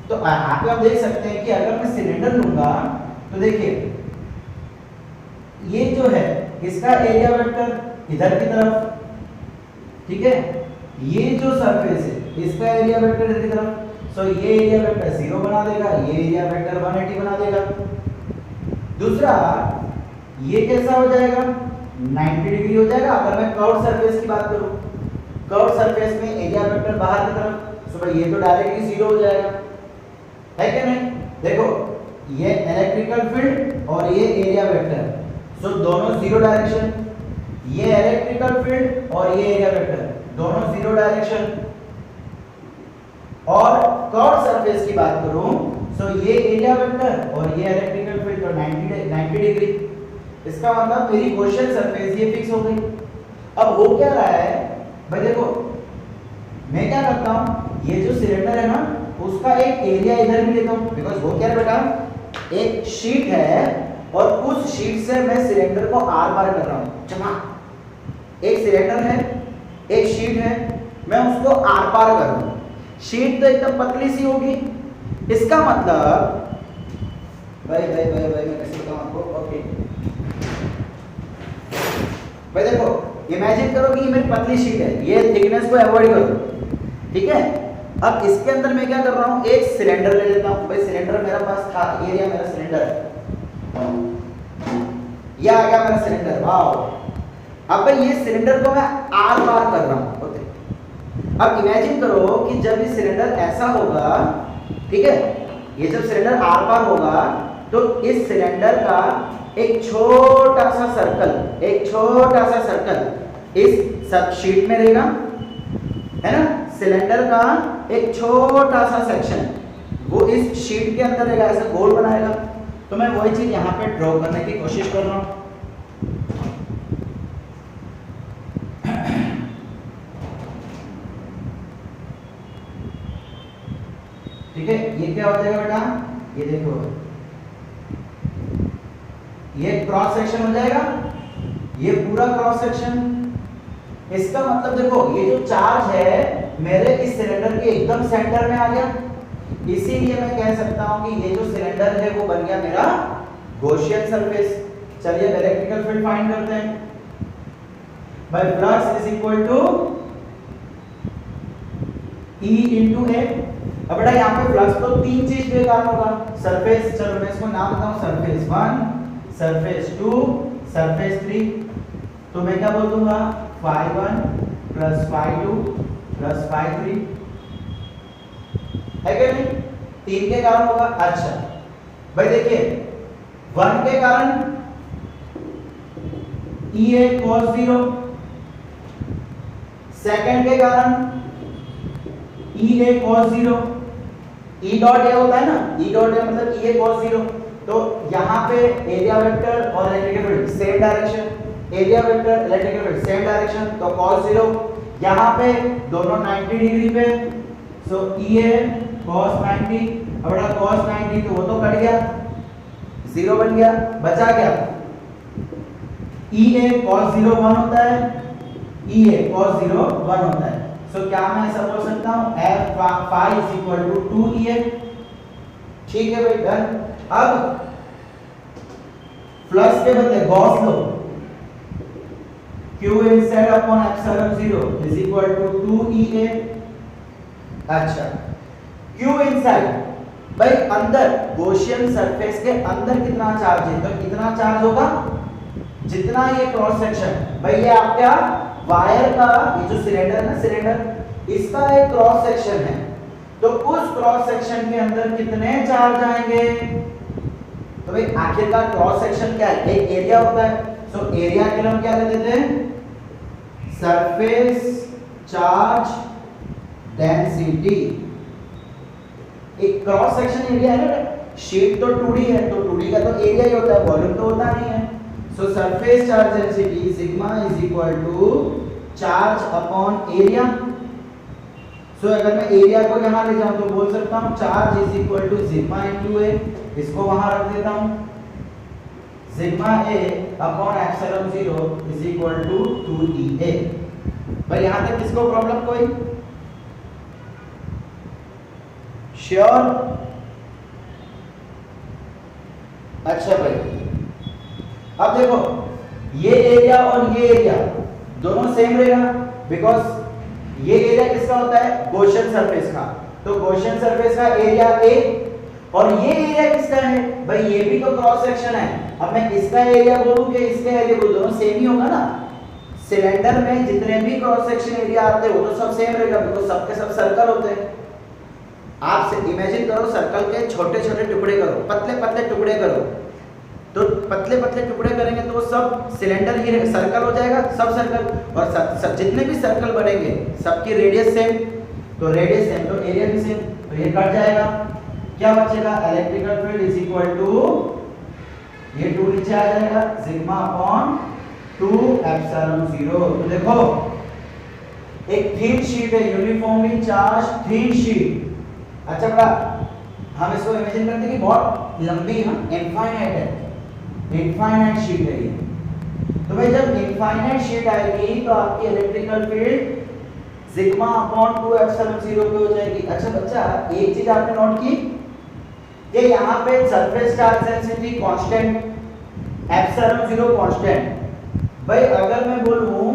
तो यहाँ पे आप देख सकते हैं कि अगर मैं सिलेंडर लूंगा तो देखिए ये जो है इसका एरिया वेक्टर इधर की तरफ, ठीक है, ये जो सरफेस है इसका एरिया वेक्टर इधर की तरफ। सो ये एरिया वेक्टर 0 बना देगा, ये एरिया वेक्टर 180 बना देगा। दूसरा ये कैसा हो जाएगा? 90 डिग्री हो जाएगा। अगर मैं कर्व सरफेस की बात करूं, कर्व सरफेस में एरिया वेक्टर बाहर की तरफ, सो भाई ये तो डायरेक्टली 0 हो जाएगा, है क्या नहीं? देखो ये इलेक्ट्रिकल फील्ड और ये एरिया वेक्टर, सो दोनों 0 डायरेक्शन, ये इलेक्ट्रिकल फील्ड और ये एरिया वेक्टर दोनों 0 डायरेक्शन। और कर्व सरफेस की बात करूं सो ये एरिया वेक्टर और ये इलेक्ट्रिकल फील्ड तो 90 डिग्री। इसका मतलब मेरी गॉसियन सरफेस ये फिक्स हो गई। अब हो क्या रहा है भाई, देखो मैं क्या करता हूं, ये जो सिलेंडर है ना उसका एक एरिया इधर भी लेता हूं, बिकॉज वो क्या है बेटा, एक शीट है और उस शीट से मैं सिलेंडर को आर पार कर रहा हूं। चला एक सिलेंडर है, एक शीट है, मैं उसको आर पार कर रहा हूं। शीट तो एकदम पतली सी होगी, इसका मतलब भाई मैं कैसे बताऊं आपको? ओके भाई देखो इमेजिन करो कि ये मेरी पतली शीट है, ये थिकनेस को अवॉइड करो, ठीक है। अब इसके अंदर मैं क्या कर रहा हूं, एक सिलेंडर ले लेता हूं। भाई सिलेंडर मेरा पास था, ये एरिया मेरा सिलेंडर है, ये आ गया मेरा सिलेंडर। वाह, अब भाई ये सिलेंडर को मैं आर पार कर रहा हूं। ओके, अब इमेजिन करो कि जब ये सिलेंडर ऐसा होगा, ठीक है, ये जब सिलेंडर आर पार होगा तो इस सिलेंडर का एक छोटा सा सर्कल, एक छोटा सा सर्कल इस सब शीट में रहेगा, है ना। सिलेंडर का एक छोटा सा सेक्शन वो इस शीट के अंदर रहेगा, ऐसा गोल बनाएगा। तो मैं वही चीज यहाँ पे ड्रॉ करने की कोशिश कर रहा हूँ। ठीक है, ये क्या हो जाएगा बेटा, ये देखो ये क्रॉस सेक्शन हो जाएगा, ये पूरा क्रॉस सेक्शन। इसका मतलब देखो ये जो चार्ज है मेरे इस सिलेंडर के एकदम सेंटर में आ गया, इसीलिए मैं कह सकता हूं कि ये जो सिलेंडर है वो बन गया मेरा गॉसियन सरफेस। चलिए इलेक्ट्रिकल फील्ड फाइंड करते हैं। भाई flux is equal to E into A। अब बेटा यहाँ पे फ्लक्स तो तीन चीज के कारण होगा, सरफेस, चलो मैं इसको नाम बताऊं, सरफेस 1, सरफेस 2, सरफेस 3। तो मैं क्या बोल दूंगा, phi 1 plus phi 2 plus phi 3 है क्या नहीं? 3 के कारण होगा। अच्छा भाई देखिए 1 के कारण ई ए cos 0, सेकंड के कारण ई ए cos 0, ई डॉट ए होता है ना, ई डॉट ए मतलब ई ए cos 0, तो यहाँ पे एरिया वेक्टर और electric field same direction, area vector electric field same direction, तो cos 0 यहाँ पे दोनों 90 डिग्री पे, सो ई ए cos 90, अब बड़ा cos 90 तो वो तो कट गया, 0 बन गया, बचा क्या ई ए cos 0 1 होता है, ई ए cos 0 1 होता है। सो क्या मैं ऐसा बोल सकता हूँ f phi is equal to 2 e a, ठीक है भाई डन। अब फ्लक्स के बदले Gauss low, q inside upon epsilon 0 is equal to 2 e a। अच्छा q inside भाई अंदर गॉसियन सरफेस के अंदर कितना चार्ज है, तो कितना चार्ज होगा जितना ये क्रॉस सेक्शन, भाई ये आपका वायर का ये जो सिलेंडर है ना, सिलेंडर इसका एक क्रॉस सेक्शन है, तो उस क्रॉस सेक्शन के अंदर कितने चार्ज आएंगे, तो भाई आखिरकार क्रॉस सेक्शन क्या है, एक एरिया होता है, सो एरिया के हम क्या ले लेते हैं सरफेस चार्ज डेंसिटी। एक क्रॉस सेक्शन एरिया है ना, शीट तो 2D है, तो 2D का तो एरिया ही होता है, वॉल्यूम तो होता नहीं है। So surface charge density sigma is equal to charge upon area. So अगर मैं एरिया को यहाँ ले जाऊं तो बोल सकता हूँ charge is equal to sigma into A, इसको वहां रख देता हूँ, sigma A upon epsilon 0 is equal to 2e a। भाई यहाँ तक किसको प्रॉब्लम कोई श्योर? अच्छा भाई अब देखो ये एरिया और ये एरिया दोनों सेम रहेगा, बिकॉज ये एरिया किसका होता है गॉसियन सरफेस का, तो गॉसियन सरफेस का एरिया ए, और ये एरिया किसका है भाई, ये भी तो क्रॉस सेक्शन है। अब मैं इसका एरिया बोलूं कि इसका एरिया बोलूं, दोनों सेम ही होगा ना। सिलेंडर में जितने भी क्रॉस सेक्शन एरिया आते हैं वो तो सब सेम रहेगा, बिकॉज सबके सब सर्कल होते हैं। आप से इमेजिन करो सर्कल के छोटे छोटे टुकड़े करो, पतले पतले टुकड़े करो, तो पतले पतले टुकड़े करेंगे तो वो सब सिलेंडर ही सर्कल हो जाएगा, सब सर्कल, और सब जितने भी सर्कल बनेंगे सबकी रेडियस सेम, तो रेडियस सेम तो एरिया भी सेम, तो ये कट जाएगा, क्या बचेगा electrical field is equal to ये 2 नीचे आ जाएगा सिग्मा अपॉन 2 एप्सिलॉन 0। तो देखो एक थिन शीट है, यूनिफॉर्मली चार्ज थिन शीट। अच्छा बेटा हम इसको इमेजिन करते हैं कि बहुत लंबी है, इनफाइनाइट है, इनफाइनाइट शीट है ये, तो भाई जब इनफाइनाइट शीट आएगी तो आपकी electrical field sigma upon 2 epsilon 0 पे हो जाएगी। अच्छा बच्चा एक चीज आपने नोट की कि यहाँ पे surface charge density constant, epsilon 0 constant. भाई अगर मैं बोलूं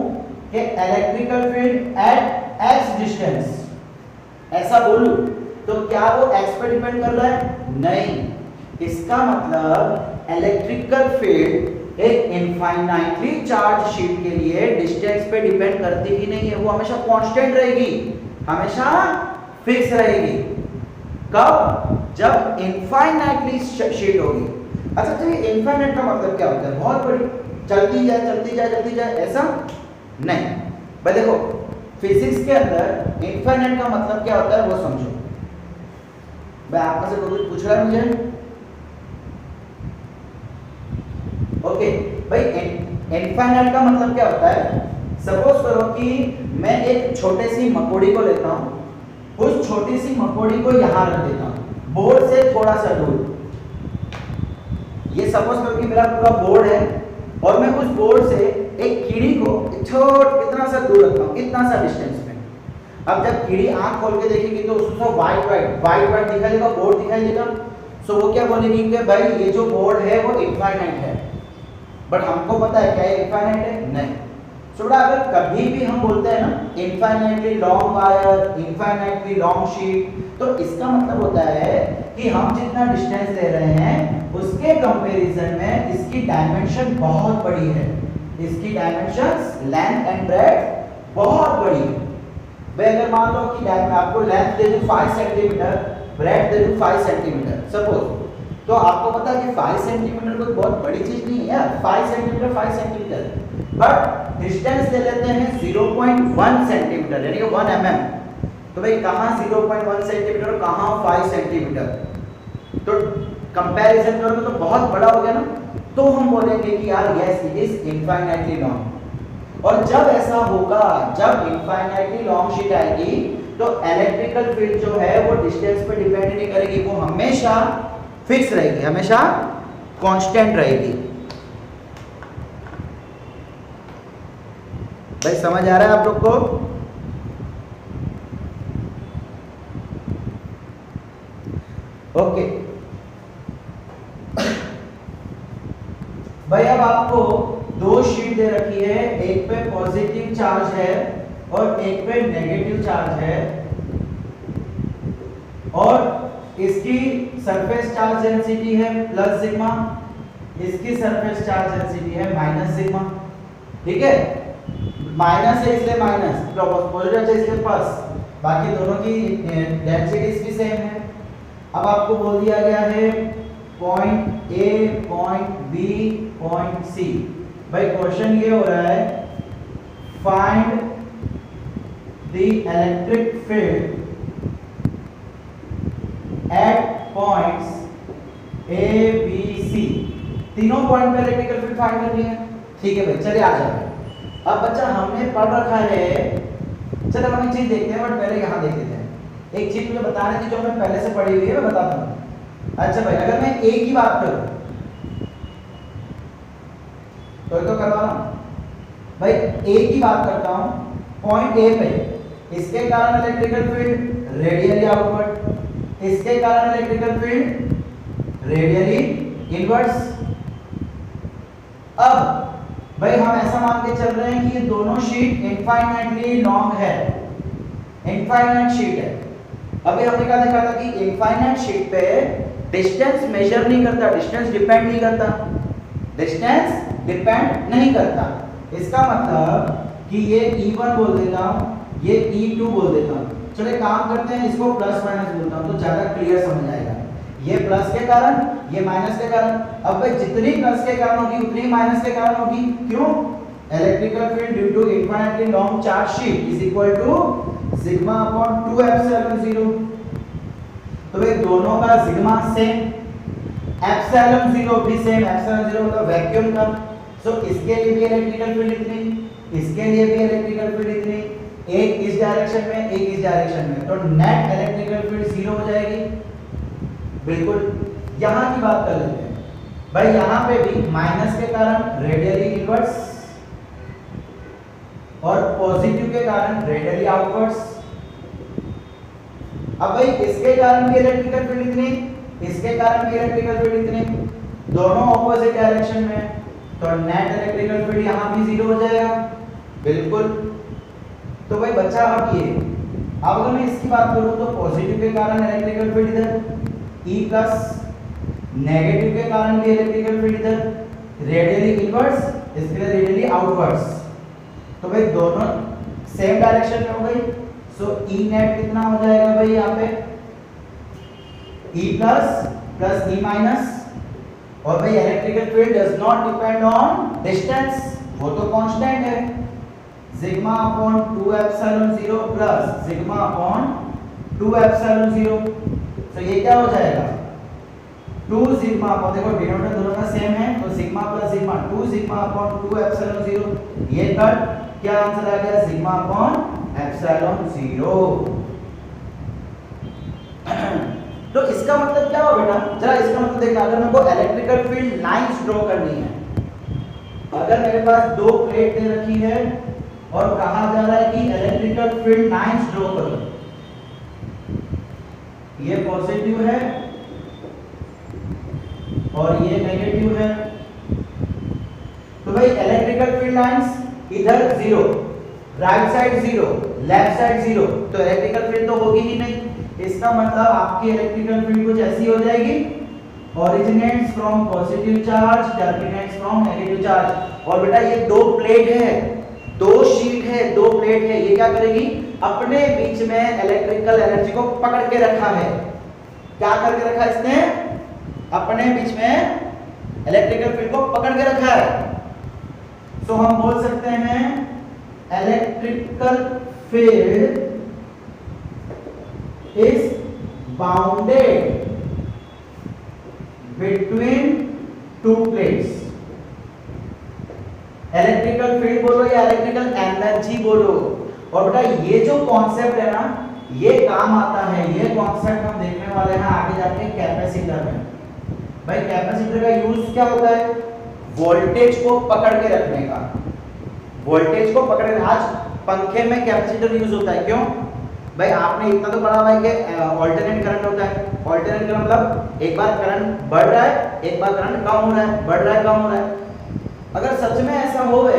कि electrical field at x distance, ऐसा बोलूं तो क्या वो x पे डिपेंड कर रहा है? नहीं। इसका मतलब इलेक्ट्रिकल फील्ड एक इनफाइनाइटली चार्ज शीट के लिए डिस्टेंस पे डिपेंड करती ही नहीं है, वो हमेशा कांस्टेंट रहेगी, हमेशा फिक्स रहेगी। कब? जब इनफाइनाइटली शीट होगी। अच्छा तो ये इनफाइनाइट का मतलब क्या होता है? बहुत बड़ी, चलती जाए चलती जाए चलती जाए, ऐसा नहीं। भाई देखो फिजिक्स के अंदर इनफाइनाइट का मतलब क्या होता है वो समझो। भाई आपका से कोई पूछ रहा है मुझे? ओके भाई इनफाइनाइट का मतलब क्या होता है? सपोज करो कि मैं एक छोटी सी मकोड़ी को लेता हूं, उस छोटी सी मकोड़ी को यहां रख देता हूं बोर्ड से थोड़ा सा दूर। ये सपोज करो कि मेरा पूरा बोर्ड है और मैं उस बोर्ड से एक कीड़ी को इतना सा दूर रखता हूं, इतना सा डिस्टेंस में। अब जब कीड़ी आंख खोल के देखेगी तो उसको व्हाइट व्हाइट दिखाई देगा, बोर्ड दिखाई देगा। सो वो क्या बोलेगी कि भाई ये जो बोर्ड है वो इनफाइनाइट है, बट हमको पता है क्या ये इनफाइनाइट है? नहीं। सो अगर कभी भी हम बोलते हैं ना infinitely long wire, infinitely long sheet, तो इसका मतलब होता है कि हम जितना डिस्टेंस ले रहे हैं उसके कंपैरिजन में इसकी डायमेंशन बहुत बड़ी है, इसकी डायमेंशंस लेंथ एंड ब्रेड्थ बहुत बड़ी है। भाई अगर मान लो कि आपको लेंथ दे दूं 5 सेंटीमीटर, ब्रेथ दे दूं 5 सेंटीमीटर सपोज, तो आपको पता है कि 5 सेंटीमीटर कोई बहुत बड़ी चीज नहीं है यार, 5 सेंटीमीटर 5 सेंटीमीटर, बट डिस्टेंस ले लेते हैं 0.1 सेंटीमीटर यानी कि 1 mm। तो भाई कहाँ 0.1 सेंटीमीटर और कहाँ 5 सेंटीमीटर, तो कंपैरिजन करोगे तो बहुत बड़ा हो गया ना, तो हम बोलेंगे कि यार yes it is infinitely long. और जब ऐसा होगा, जब इनफाइनाइटली लॉन्ग शीट आएगी तो इलेक्ट्रिकल फील्ड जो है वो डिस्टेंस पे डिपेंड नहीं करेगी, वो हमेशा फिक्स रहेगी, हमेशा कांस्टेंट रहेगी। भाई समझ आ रहा है आप लोग को? ओके भाई अब आपको दो शीट दे रखी है, एक पे पॉजिटिव चार्ज है और एक पे नेगेटिव चार्ज है, और इसकी सरफेस चार्ज डेंसिटी है प्लस सिग्मा, इसकी सरफेस चार्ज डेंसिटी है माइनस सिग्मा। ठीक है, माइनस है इसलिए माइनस, पॉजिटिव है इसलिए प्लस, बाकी दोनों की डेंसिटीज भी सेम है। अब आपको बोल दिया गया है point A, point B, point C. भाई क्वेश्चन ये हो रहा है find the electric field at points A B C. तीनों पॉइंट पे इलेक्ट्रिकल फील्ड फाइंड करनी है। ठीक है भाई, चलिए आ जाओ। अब बच्चा हमने पढ़ रखा है, चलो हम एक चीज देखते हैं, बट पहले यहाँ देख लेते हैं। एक चीज मुझे बतानी थी जो मैं पहले से पढ़ी हुई है, मैं बताता हूँ। अच्छा भाई, अगर मैं ए की बात करूं तो करवा रहा हूं भाई, ए की बात करता हूं, पॉइंट ए पे इसके कारण इलेक्ट्रिकल फील्ड रेडियली आउटवर्ड, इसके कारण इलेक्ट्रिकल फील्ड रेडियली इनवर्स। अब भाई हम ऐसा मान के चल रहे हैं कि ये दोनों शीट इनफाइनाइटली लॉन्ग है, इनफाइनाइट शीट है। अभी हमने क्या देखा था कि इनफाइनाइट शीट पे डिस्टेंस मेजर नहीं करता, डिस्टेंस डिपेंड नहीं करता, डिस्टेंस डिपेंड नहीं करता। इसका मतलब कि ये E1 बोल देता हूं, ये E2 बोल देता हूं। चलिए काम करते हैं, इसको प्लस माइनस बोलता हूं तो ज्यादा क्लियर समझ आएगा। ये प्लस के कारण, ये माइनस के कारण। अब भाई जितनी प्लस के कारण होगी उतनी माइनस के कारण होगी। क्यों? Electrical field due to infinitely long charge sheet is equal to sigma upon 2 epsilon 0। तो भाई दोनों का सिग्मा सेम, एप्सिलॉन 0 भी सेम, एप्सिलॉन 0 मतलब वैक्यूम का। सो इसके लिए भी इलेक्ट्रिकल फील्ड इतनी, इसके लिए भी इलेक्ट्रिकल फील्ड इतनी, एक इस डायरेक्शन में, एक इस डायरेक्शन में, तो नेट इलेक्ट्रिकल फील्ड 0 हो जाएगी। बिल्कुल यहां की बात कर लेते हैं भाई, यहां पे भी माइनस के कारण रेडियली इनवर्स और पॉजिटिव के कारण रेडियली आउटवर्ड्स। अब भाई इसके कारण भी इलेक्ट्रिकल फील्ड इतनी, इसके कारण भी इलेक्ट्रिकल फील्ड इतनी, दोनों ऑपोजिट डायरेक्शन में, तो नेट इलेक्ट्रिकल फील्ड यहां भी 0 हो जाएगा। बिल्कुल। तो भाई बच्चा अब ये, अब अगर मैं इसकी बात करूं तो पॉजिटिव के कारण इलेक्ट्रिकल फील्ड इधर E प्लस, नेगेटिव के कारण भी इलेक्ट्रिकल फील्ड इधर रेडियली इनवर्स, इसके लिए रेडियली आउटवर्ड्स। तो भाई दोनों सेम डायरेक्शन में हो गई। सो E नेट कितना हो जाएगा भाई यहाँ पे, E plus plus E minus. और भाई electrical field does not depend on distance, वो तो कांस्टेंट है, sigma upon 2 epsilon 0 plus sigma upon 2 epsilon 0। तो ये क्या हो जाएगा, 2 सिग्मा अपॉन, देखो डिनोमिनेटर दोनों का सेम है, तो sigma plus sigma, 2 sigma upon 2 epsilon 0। ये कट, क्या आंसर आ गया, सिग्मा अपॉन एप्सिलॉन 0। तो इसका मतलब क्या हो बेटा, जरा इसका मतलब देखना, अगर मेरे को इलेक्ट्रिकल फील्ड लाइंस ड्रॉ करनी है, अगर मेरे पास दो प्लेट दे रखी है और कहा जा रहा है कि इलेक्ट्रिकल फील्ड लाइंस ड्रॉ करो, ये पॉजिटिव है और ये नेगेटिव है, तो भाई इलेक्ट्रिकल फील्ड लाइंस इधर 0, राइट साइड 0, लेफ्ट साइड 0, तो इलेक्ट्रिकल फील्ड तो होगी ही नहीं। इसका मतलब आपकी इलेक्ट्रिकल फील्ड कुछ ऐसी हो जाएगी, originates from positive charge, terminates from negative charge. और बेटा ये दो प्लेट है, दो शीट है, दो प्लेट है, ये क्या करेगी, अपने बीच में इलेक्ट्रिकल एनर्जी को पकड़ के रखा है। क्या करके रखा है इसने, अपने बीच में इलेक्ट्रिकल फील्ड को पकड़ के रखा है। तो हम बोल सकते हैं electrical field is bounded between two plates. Electrical field बोलो या इलेक्ट्रिकल एनर्जी बोलो, और बेटा ये जो कॉन्सेप्ट है ना, ये काम आता है, ये कॉन्सेप्ट हम देखने वाले हैं आगे जाके कैपेसिटर में। भाई कैपेसिटर का यूज क्या होता है, वोल्टेज को पकड़ के रखने का, वोल्टेज को पकड़ के। आज पंखे में कैपेसिटर यूज होता है, क्यों भाई, आपने इतना तो पढ़ा हुआ है कि ऑल्टरनेट करंट होता है। ऑल्टरनेट करंट मतलब एक बार करंट बढ़ रहा है, एक बार करंट कम हो रहा है, बढ़ रहा है, कम हो रहा है। अगर सच में ऐसा होवे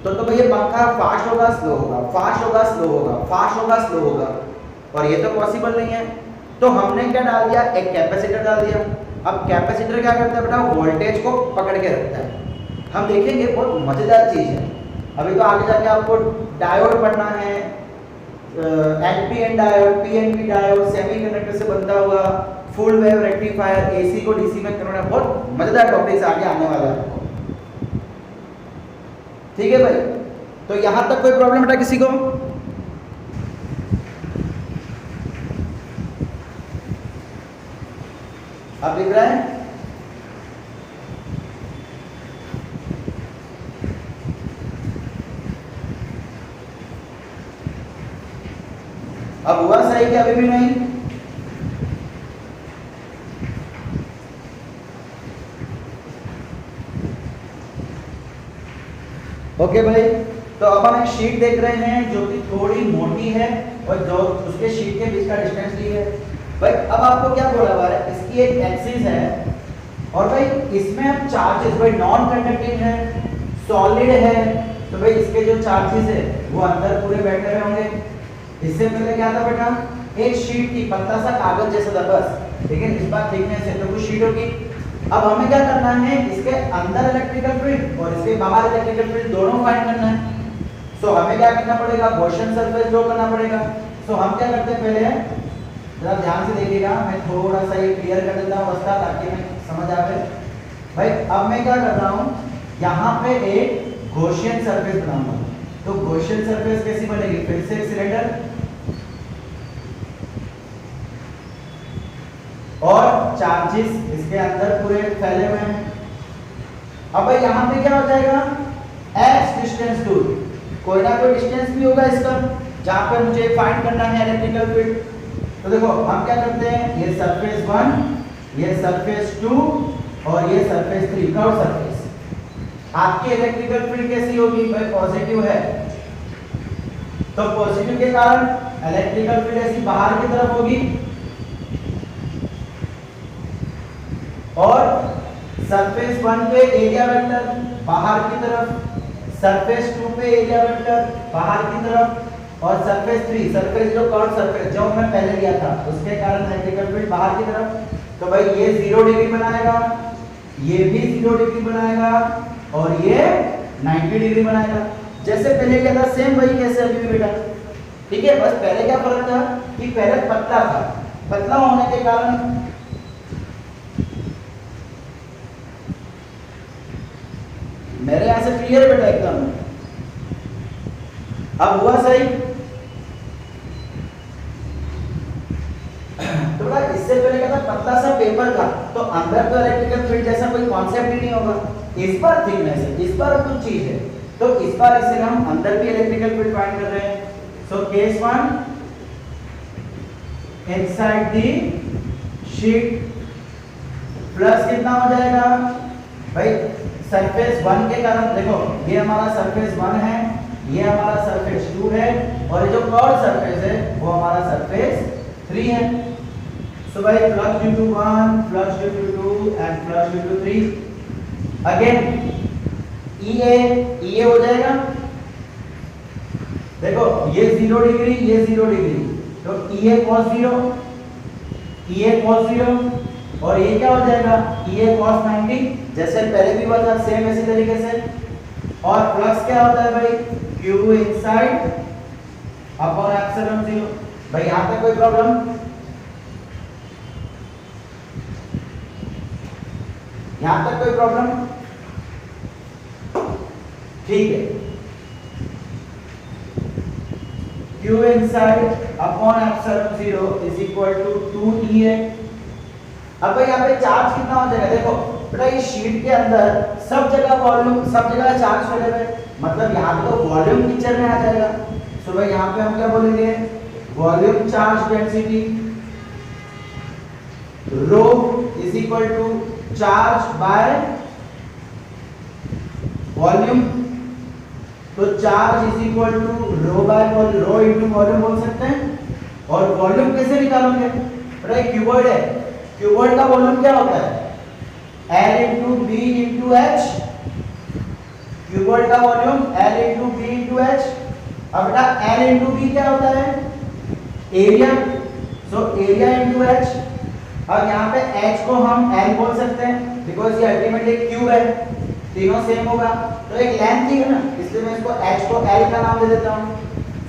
तो भैया पंखा फास्ट होगा, स्लो होगा, फास्ट होगा, स्लो होगा, फास्ट होगा, स्लो होगा, और ये तो पॉसिबल नहीं है। तो हमने क्या डाल दिया, एक कैपेसिटर डाल दिया। अब कैपेसिटर क्या करता है बेटा, वोल्टेज को पकड़ के रखता है। हम देखेंगे, बहुत मजेदार चीज है। अभी तो आगे जाके आपको डायोड पढ़ना है, NPN diode, PNP diode, semiconductor से बनता हुआ फुल वेव रेक्टिफायर, एसी को डीसी में कन्वर्ट, बहुत मजेदार टॉपिक आगे आने वाला है। ठीक है भाई, तो यहां तक कोई प्रॉब्लम बेटा किसी को? आप दिख रहा है? अब हुआ सही कि अभी भी नहीं? ओके भाई, तो अब हम एक शीट देख रहे हैं जो कि थोड़ी मोटी है और जो उसके शीट के बीच का डिस्टेंस डी है। भाई अब आपको क्या बोला हुआ है, इसकी एक एक्सिस है और भाई इसमें अब चार्जेस, भाई नॉन कंडक्टिंग है, सॉलिड है, तो भाई इसके जो चार्जेस है वो अंदर पूरे बैठे हुए होंगे। इससे पहले क्या था बेटा, एक शीट थी, पतला सा कागज जैसा था बस, लेकिन इस बार थिकनेस है तो कुछ शीट होगी। अब हमें क्या करना है, इसके अंदर इलेक्ट्रिकल फील्ड और इसके बाहर इलेक्ट्रिकल फील्ड दोनों फाइंड करना है। सो हमें क्या करना पड़ेगा, गॉसियन सरफेस ड्रॉ करना पड़ेगा। सो हम क्या करते हैं, पहले जरा ध्यान से देखिएगा, मैं थोड़ा सा ये क्लियर कर देता हूँ रास्ता ताकि मैं समझ आवे। भाई अब मैं क्या कर रहा हूँ, यहाँ पे एक गॉसियन सरफेस बनाऊंगा। तो गॉसियन सरफेस कैसी बनेगी, फिर से सिलेंडर और चार्जेस इसके अंदर पूरे फैले हुए हैं। अब भाई यहाँ पे क्या हो जाएगा, x डिस्टेंस दूर, कोई ना कोई डिस्टेंस भी होगा इसका जहाँ पे मुझे फाइंड करना है इलेक्ट्रिकल फील्ड। तो देखो हम क्या करते हैं, ये सरफेस 1, ये सरफेस 2 और ये सरफेस 3 कर्व सरफेस। आपकी इलेक्ट्रिकल फील्ड कैसी होगी, भाई पॉजिटिव है, तो पॉजिटिव के कारण इलेक्ट्रिकल फील्ड ऐसी बाहर की तरफ होगी और सरफेस 1 पे एरिया वेक्टर बाहर की तरफ, सरफेस 2 पे एरिया वेक्टर बाहर की तरफ, और सरफेस 3, सरफेस जो कर्व सरफेस जो मैं पहले लिया था उसके कारण इलेक्ट्रिकल फील्ड बाहर की तरफ। तो भाई ये 0 डिग्री बनाएगा, ये भी 0 डिग्री बनाएगा और ये 90 डिग्री बनाएगा। जैसे पहले क्या था सेम वही कैसे अभी भी बेटा, ठीक है। बस पहले क्या फर्क था कि पहले पतला था, पतला होने के कारण मेरे यहां से क्लियर बेटा एकदम। अब हुआ सही। तो बेटा इससे पहले क्या था, पतला सा पेपर था तो अंदर तो इलेक्ट्रिकल फील्ड जैसा कोई कॉन्सेप्ट ही नहीं होगा। इस बार थिकनेस है, इस बार कुछ चीज है, तो इस बार इसे हम अंदर भी इलेक्ट्रिकल फील्ड फाइंड कर रहे हैं। So case 1 inside the sheet plus कितना हो जाएगा भाई, सरफेस 1 के कारण देखो ये हमारा सरफेस 1 है, ये हमारा सरफेस 2 है और ये जो कर्व सरफेस है वो हमारा सरफेस 3 है। सो भाई flux due to 1, flux due to 2 and flux due to 3। Again EA हो जाएगा, देखो ये 0 डिग्री, ये 0 डिग्री, तो EA cos 0, EA cos 0 और ये क्या हो जाएगा EA cos 90, जैसे पहले भी हुआ था सेम इसी तरीके से। और फ्लक्स क्या होता है भाई, Q inside अपॉन एप्सिलॉन 0। भाई यहां तक कोई प्रॉब्लम? यहां तक कोई प्रॉब्लम? ठीक है, Q inside upon epsilon 0 is equal to 2E। अब भाई यहाँ पे चार्ज कितना हो जाएगा? देखो बेटा ये शीट के अंदर सब जगह वॉल्यूम, सब जगह चार्ज फैले हुए, मतलब यहाँ पे तो वॉल्यूम पिक्चर में आ जाएगा। सो भाई यहाँ पे हम क्या बोलेंगे? Volume charge density rho is equal to charge by volume. तो charge is equal to rho by rho into volume बोल सकते हैं। और वॉल्यूम कैसे निकालोगे? बेटा क्यूबॉइड है, क्यूबॉइड का वॉल्यूम क्या होता है? L into B into H। Cuboid का volume L into B into H। अब बेटा L into B क्या होता है? Area. So area into H। अब यहाँ पे H को हम L बोल सकते हैं बिकॉज ये अल्टीमेटली क्यूब है, तीनों सेम होगा। तो एक लेंथ ही है ना, इसलिए मैं इसको H को L का नाम दे देता हूँ।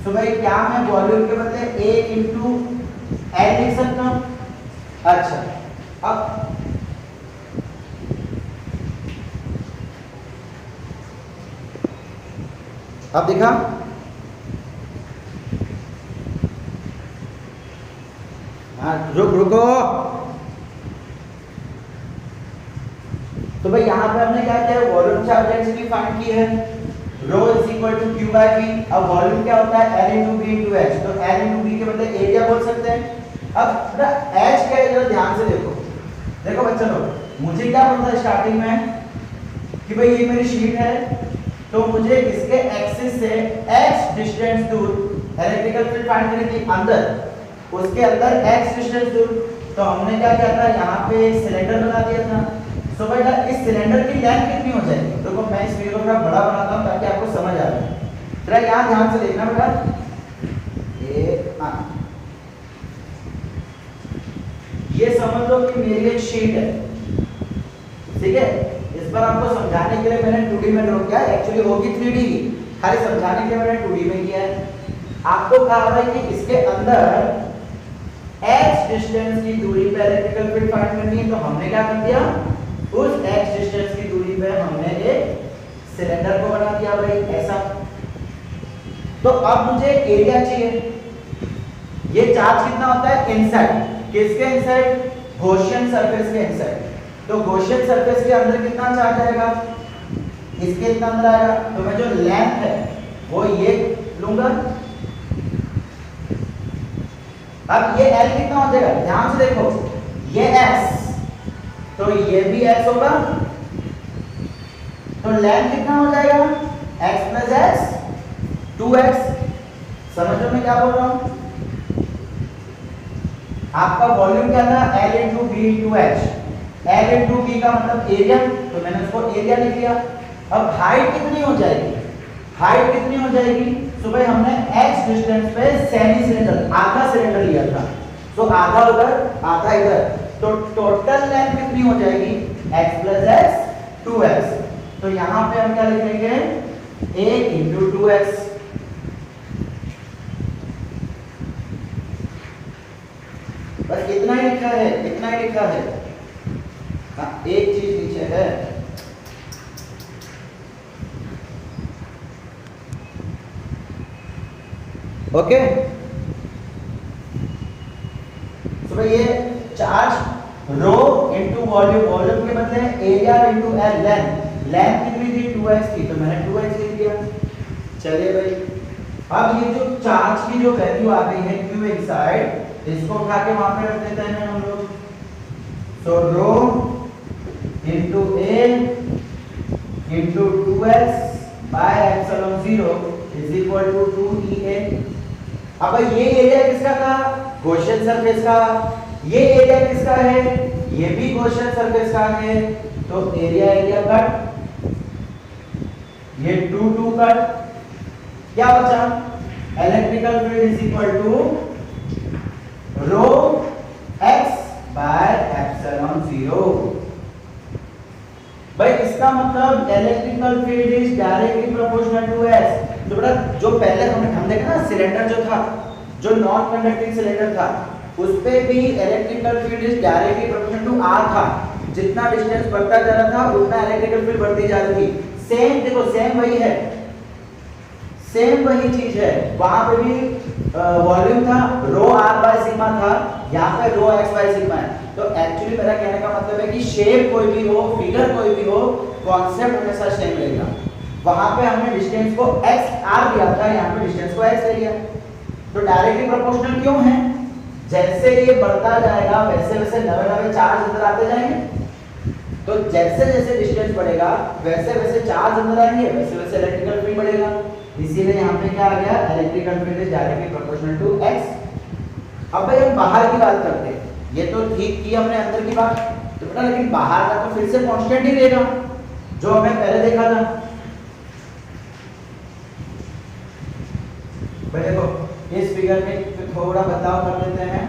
सो भाई क्या मैं वॉल्यूम के बदले A into L लिख सकता हूँ? अच्छा, अब देखा, हाँ रुको। तो भाई यहाँ पे हमने क्या किया? वॉल्यूम चार्ज डेंसिटी फाइंड की है, rho is equal to Q by V. अब वॉल्यूम क्या होता है? L into B into H। तो L into B के बदले एरिया बोल सकते हैं। अब H क्या है? ध्यान से देखो, देखो बच्चा लोग, मुझे क्या पता है स्टार्टिंग में कि भाई ये मेरी शीट है, तो मुझे इसके एक्सिस से x डिस्टेंस दूर इलेक्ट्रिकल फील्ड फाइंड करनी थी अंदर, उसके अंदर x डिस्टेंस दूर। तो हमने क्या किया था? यहाँ पे एक सिलेंडर बना दिया था। सो बेटा इस सिलेंडर की लेंथ कितनी हो जाएगी? देखो मैं इस वीडियो को थोड़ा बड़ा बनाता हूँ ताकि आपको समझ आ जाए। जरा यहाँ ध्यान से देखना बेटा, ये समझ लो कि मेरी एक शीट है, ठीक है? इस पर आपको समझाने के लिए मैंने 2D में ड्रॉ किया है, एक्चुअली होगी 3D ही, खाली समझाने के लिए मैंने 2D में किया है। आपको कहा है कि इसके अंदर x डिस्टेंस की दूरी पे इलेक्ट्रिकल फील्ड फाइंड करनी है। तो हमने क्या कर दिया? उस x डिस्टेंस की दूरी पे हमने एक सिलेंडर को बना दिया भाई ऐसा। तो अब मुझे एरिया चाहिए। ये चार्ज कितना होता है? इनसाइड। किसके इनसाइड? गॉसियन सरफेस के इनसाइड। तो गॉसियन सरफेस के अंदर कितना चार्ज आएगा? इसके इतना अंदर आएगा। तो मैं जो लेंथ है वो ये लूंगा। अब ये L कितना हो जाएगा? ध्यान से देखो, ये S, तो ये भी S होगा। तो लेंथ कितना हो जाएगा? x plus x 2x। समझ लो मैं क्या बोल रहा हूं? आपका वॉल्यूम क्या था? L into B into H। L into B का मतलब एरिया, तो मैंने उसको एरिया लिख लिया। अब हाइट कितनी हो जाएगी? हाइट कितनी हो जाएगी? तो भाई हमने x डिस्टेंस पे सेमी सिलेंडर, आधा सिलेंडर लिया था, तो आधा उधर आधा इधर, तो टोटल लेंथ कितनी हो जाएगी? x plus x 2x। तो यहाँ पे हम क्या लिखेंगे? a into 2x। बस इतना ही लिखा है, इतना ही लिखा है। हाँ, एक चीज नीचे है, ओके। तो भाई ये चार्ज रो इनटू वॉल्यूम, वॉल्यूम के बदले एरिया इनटू एल, लेंथ कितनी थी? 2x थी, तो मैंने 2x लिख दिया। चलिए भाई, अब ये जो चार्ज की जो वैल्यू आ गई है q इनसाइड, इसको उठा के वहां पे रख देते हैं हम लोग। So rho into a into 2x by epsilon 0 is equal to 2EA। अब ये एरिया किसका था? गॉसियन सरफेस का। ये एरिया किसका है? ये भी गॉसियन सरफेस का है। तो एरिया एरिया कट, ये 2 2 कट, क्या बचा? Electrical field is equal to rho x by epsilon 0। भाई इसका मतलब electrical field is directly proportional to s। तो बेटा जो पहले हम देखा ना सिलेंडर जो था, जो नॉन कंडक्टिंग सिलेंडर था, उस पे भी electrical field is directly proportional to r था। जितना डिस्टेंस बढ़ता जा रहा था उतना इलेक्ट्रिकल फील्ड बढ़ती जा रही थी। सेम देखो, सेम वही है, सेम वही चीज है। वहां पे भी वॉल्यूम था, रो आर बाय सिग्मा था, यहाँ पे रो एक्स बाय सिग्मा है। तो एक्चुअली मेरा कहने का मतलब है कि शेप कोई भी हो, फिगर कोई भी हो, कॉन्सेप्ट हमेशा सेम रहेगा। वहां पे हमने डिस्टेंस को एक्स आर लिया था, यहाँ पे डिस्टेंस को एक्स ले लिया। तो डायरेक्टली प्रोपोर्शनल क्यों है? जैसे ये बढ़ता जाएगा वैसे वैसे नवे नवे चार्ज अंदर आते जाएंगे। तो जैसे जैसे डिस्टेंस बढ़ेगा वैसे वैसे चार्ज अंदर आएंगे, वैसे वैसे इलेक्ट्रिकल फील्ड बढ़ेगा। इसीलिए यहाँ पे क्या आ गया, electrical field is directly proportional to x. अब भाई हम बाहर की बात करते हैं। ये तो ठीक की हमने अंदर की बात, तो बेटा लेकिन बाहर का तो फिर से कांस्टेंट ही रहेगा जो हमने पहले देखा था। भाई देखो इस फिगर में थोड़ा बदलाव कर लेते हैं।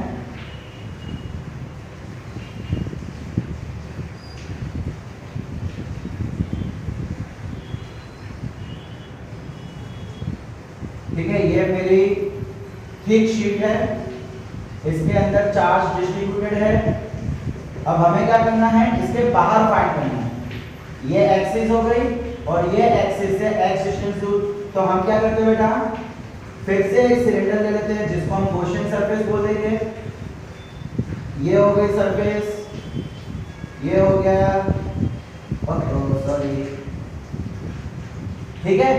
ठीक है, ये मेरी थिक शीट है, इसके अंदर चार्ज डिस्ट्रीब्यूटेड है। अब हमें क्या करना है, इसके बाहर फाइंड करना है। ये एक्सिस हो गई और ये एक्सिस से एक्स डिस्टेंस दूर। तो हम क्या करते हैं बेटा, फिर से एक सिलेंडर ले लेते हैं जिसको हम गॉसियन सरफेस बोल देंगे। ये हो गई सरफेस, ये हो गया, सॉरी, ठीक है,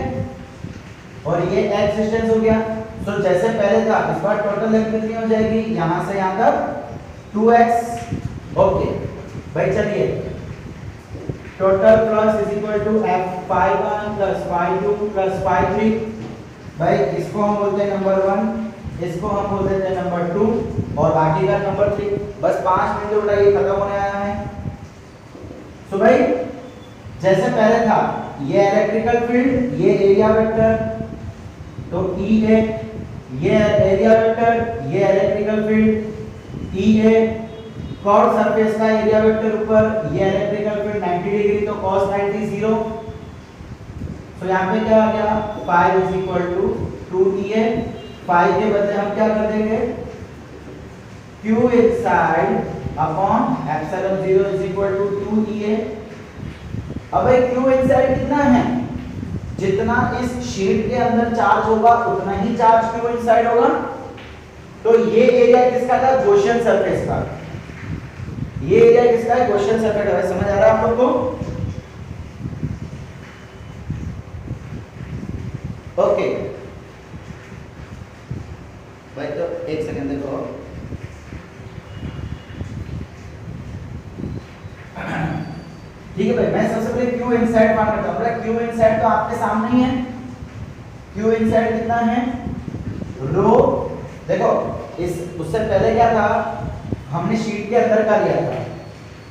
और ये एक्स डिस्टेंस हो गया। तो जैसे पहले था इस बार टोटल लेंथ कितनी हो जाएगी, यहां से यहां तक 2x। ओके भाई चलिए, total flux is equal to f(phi1) + phi2 + phi3। भाई इसको हम बोलते हैं नंबर 1, इसको हम बोल देते हैं नंबर 2 और बाकी का नंबर 3। बस 5 मिनट उड़ा ये खत्म होने आया है। तो भाई जैसे पहले था, ये इलेक्ट्रिकल फील्ड, ये एरिया वेक्टर, तो E है, ये एरिया वेक्टर, ये इलेक्ट्रिकल फील्ड E है, कर्व सरफेस का एरिया वेक्टर ऊपर, ये इलेक्ट्रिकल फील्ड 90 डिग्री, तो cos 90 0। तो यहाँ पे क्या आ गया, phi = 2E है। phi के बदले हम क्या कर देंगे, Q inside अपॉन ε0 = 2E है। अब भाई Q inside कितना है, जितना इस शीट के अंदर चार्ज होगा उतना ही चार्ज Q inside होगा। तो ये एरिया किसका था, गॉसियन सरफेस का। ये एरिया किसका है, गॉसियन सरफेस का। समझ आ रहा है आप लोग को? ओके भाई, तो एक सेकंड देखो, ठीक है भाई। मैं सबसे पहले Q inside मान करता हूँ। Q inside तो आपके सामने ही है। Q inside कितना है, रो, देखो इस उससे पहले क्या था, हमने शीट के अंदर का लिया था,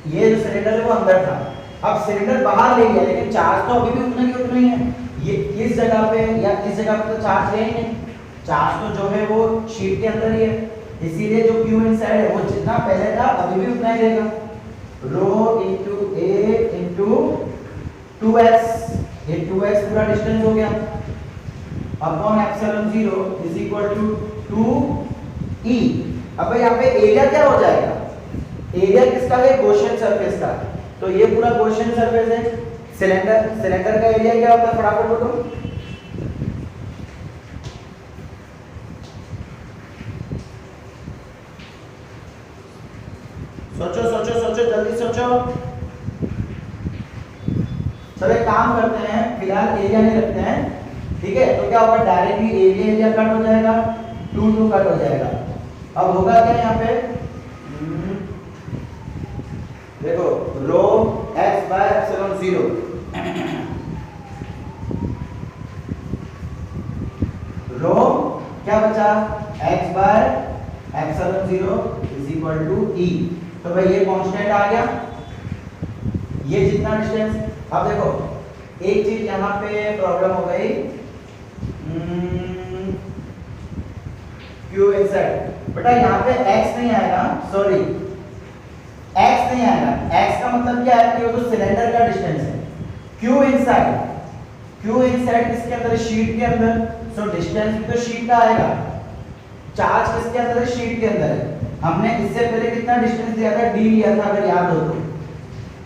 ये जो सिलेंडर है वो अंदर था। अब सिलेंडर बाहर ले लिया, लेकिन चार्ज तो अभी भी उतना ही उतना ही है। ये इस जगह पे या इस जगह पे तो चार्ज है ही नहीं, चार्ज तो जो है वो शीट के अंदर ही है। इसीलिए जो Q inside है वो जितना पहले था अभी भी उतना ही रहेगा, रो इनटू a इनटू 2x। ये 2x पूरा डिस्टेंस हो गया, अपॉन ε0 = 2E। अब यहाँ पे एरिया क्या हो जाएगा, एरिया किसका है, गॉसियन सरफेस का। तो ये पूरा गॉसियन सरफेस है। सिलेंडर का एरिया क्या होता है, फटाफट बोलो। सोचो सोचो सोचो, जल्दी सोचो। चलो एक काम करते हैं, फिलहाल एरिया नहीं रखते हैं, ठीक है। तो क्या होगा, डायरेक्टली एरिया कट हो जाएगा, 2 कट हो जाएगा। अब होगा क्या यहाँ पे, देखो रो x/ε0, रो क्या बचा, x/ε0 = E। तो भाई ये कांस्टेंट आ गया, ये जितना डिस्टेंस। अब देखो एक चीज यहाँ पे प्रॉब्लम हो गई, Q inside, बेटा यहाँ पे x नहीं आएगा, सॉरी x नहीं आएगा। x का मतलब क्या है कि वो तो सिलेंडर का डिस्टेंस है। Q inside Q इनसाइड किसके अंदर है? शीट के अंदर। सो डिस्टेंस भी तो शीट का आएगा। चार्ज किसके अंदर है? शीट के अंदर है। हमने इससे पहले कितना डिस्टेंस लिया था? d लिया था, अगर याद हो तो।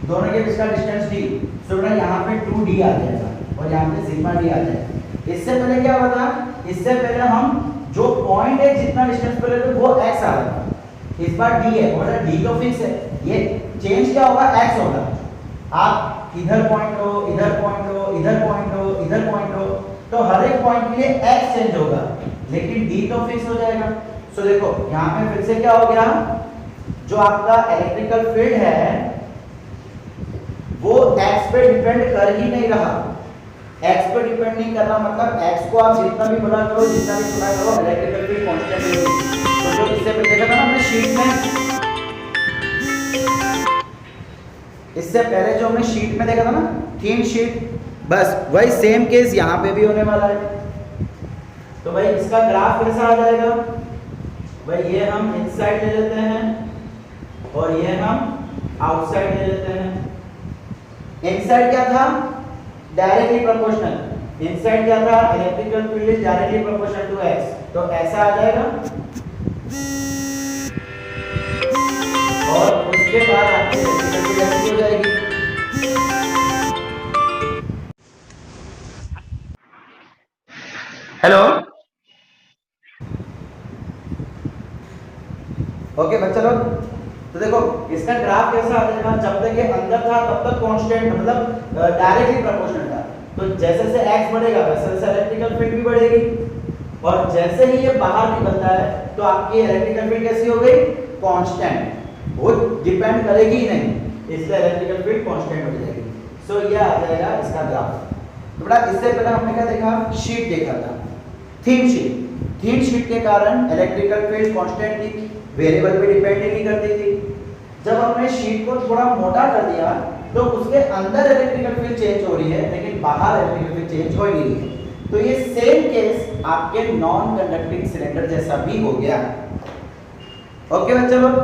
दोनों के बीच का डिस्टेंस d। सो बेटा यहाँ पे 2d आ जाएगा और यहाँ पे सिग्मा d आ जाएगा। इससे पहले क्या हुआ था? इससे पहले हम जो पॉइंट है जितना डिस्टेंस पे लेते वो x आ रहा था, इस बार d है। बोला d तो फिक्स है, ये चेंज क्या होगा? x होगा। आप इधर पॉइंट हो, इधर पॉइंट हो, इधर पॉइंट हो, इधर पॉइंट हो, तो हर एक पॉइंट के लिए x चेंज होगा, लेकिन d तो फिक्स हो जाएगा। सो देखो यहाँ पे फिर से क्या हो गया? जो आपका इलेक्ट्रिकल फील्ड है वो x पे डिपेंड कर ही नहीं रहा। x पे डिपेंड नहीं करना मतलब x को आप जितना भी बड़ा करो, जितना भी छोटा करो, इलेक्ट्रिकल फील्ड कांस्टेंट रहेगी। तो जो इससे पहले देखा था ना हमने शीट में, इससे पहले जो हमने शीट में देखा था ना, थीन शीट, बस वही सेम केस यहाँ पे भी होने वाला है। तो भाई इसका ग्राफ कैसा आ जाएगा? भाई ये हम इनसाइड ले लेते हैं और ये हम आउटसाइड ले लेते हैं। इनसाइड क्या था? Directly proportional. इनसाइड क्या था? Electrical field is directly proportional to x। तो ऐसा आ जाएगा और उसके बाद आपकी इलेक्ट्रिकल फील्ड ऐसी हो जाएगी। हेलो, ओके बच्चा लोग, तो देखो इसका ग्राफ कैसा आ जाएगा? जब तक ये अंदर था तब तक कांस्टेंट मतलब डायरेक्टली प्रोपोर्शनल था। तो जैसे जैसे x बढ़ेगा वैसे वैसे इलेक्ट्रिकल फील्ड भी बढ़ेगी, और जैसे ही ये बाहर निकलता है तो आपकी इलेक्ट्रिकल फील्ड कैसी हो गई? कांस्टेंट। वो डिपेंड करेगी ही नहीं, इसलिए इलेक्ट्रिकल फील्ड कांस्टेंट हो जाएगी। सो ये आ जाएगा इसका ग्राफ। तो बेटा इससे पहले हमने क्या देखा? शीट देखा था, थीन शीट। थीन शीट के कारण इलेक्ट्रिकल फील्ड कांस्टेंट थी, वेरिएबल पे डिपेंड ही नहीं करती थी। जब हमने शीट को थोड़ा मोटा कर दिया तो उसके अंदर इलेक्ट्रिकल फील्ड चेंज हो रही है, लेकिन बाहर इलेक्ट्रिकल फील्ड चेंज हो ही नहीं है। तो ये सेम केस आपके नॉन कंडक्टिंग सिलेंडर जैसा भी हो गया। ओके बच्चों लोग।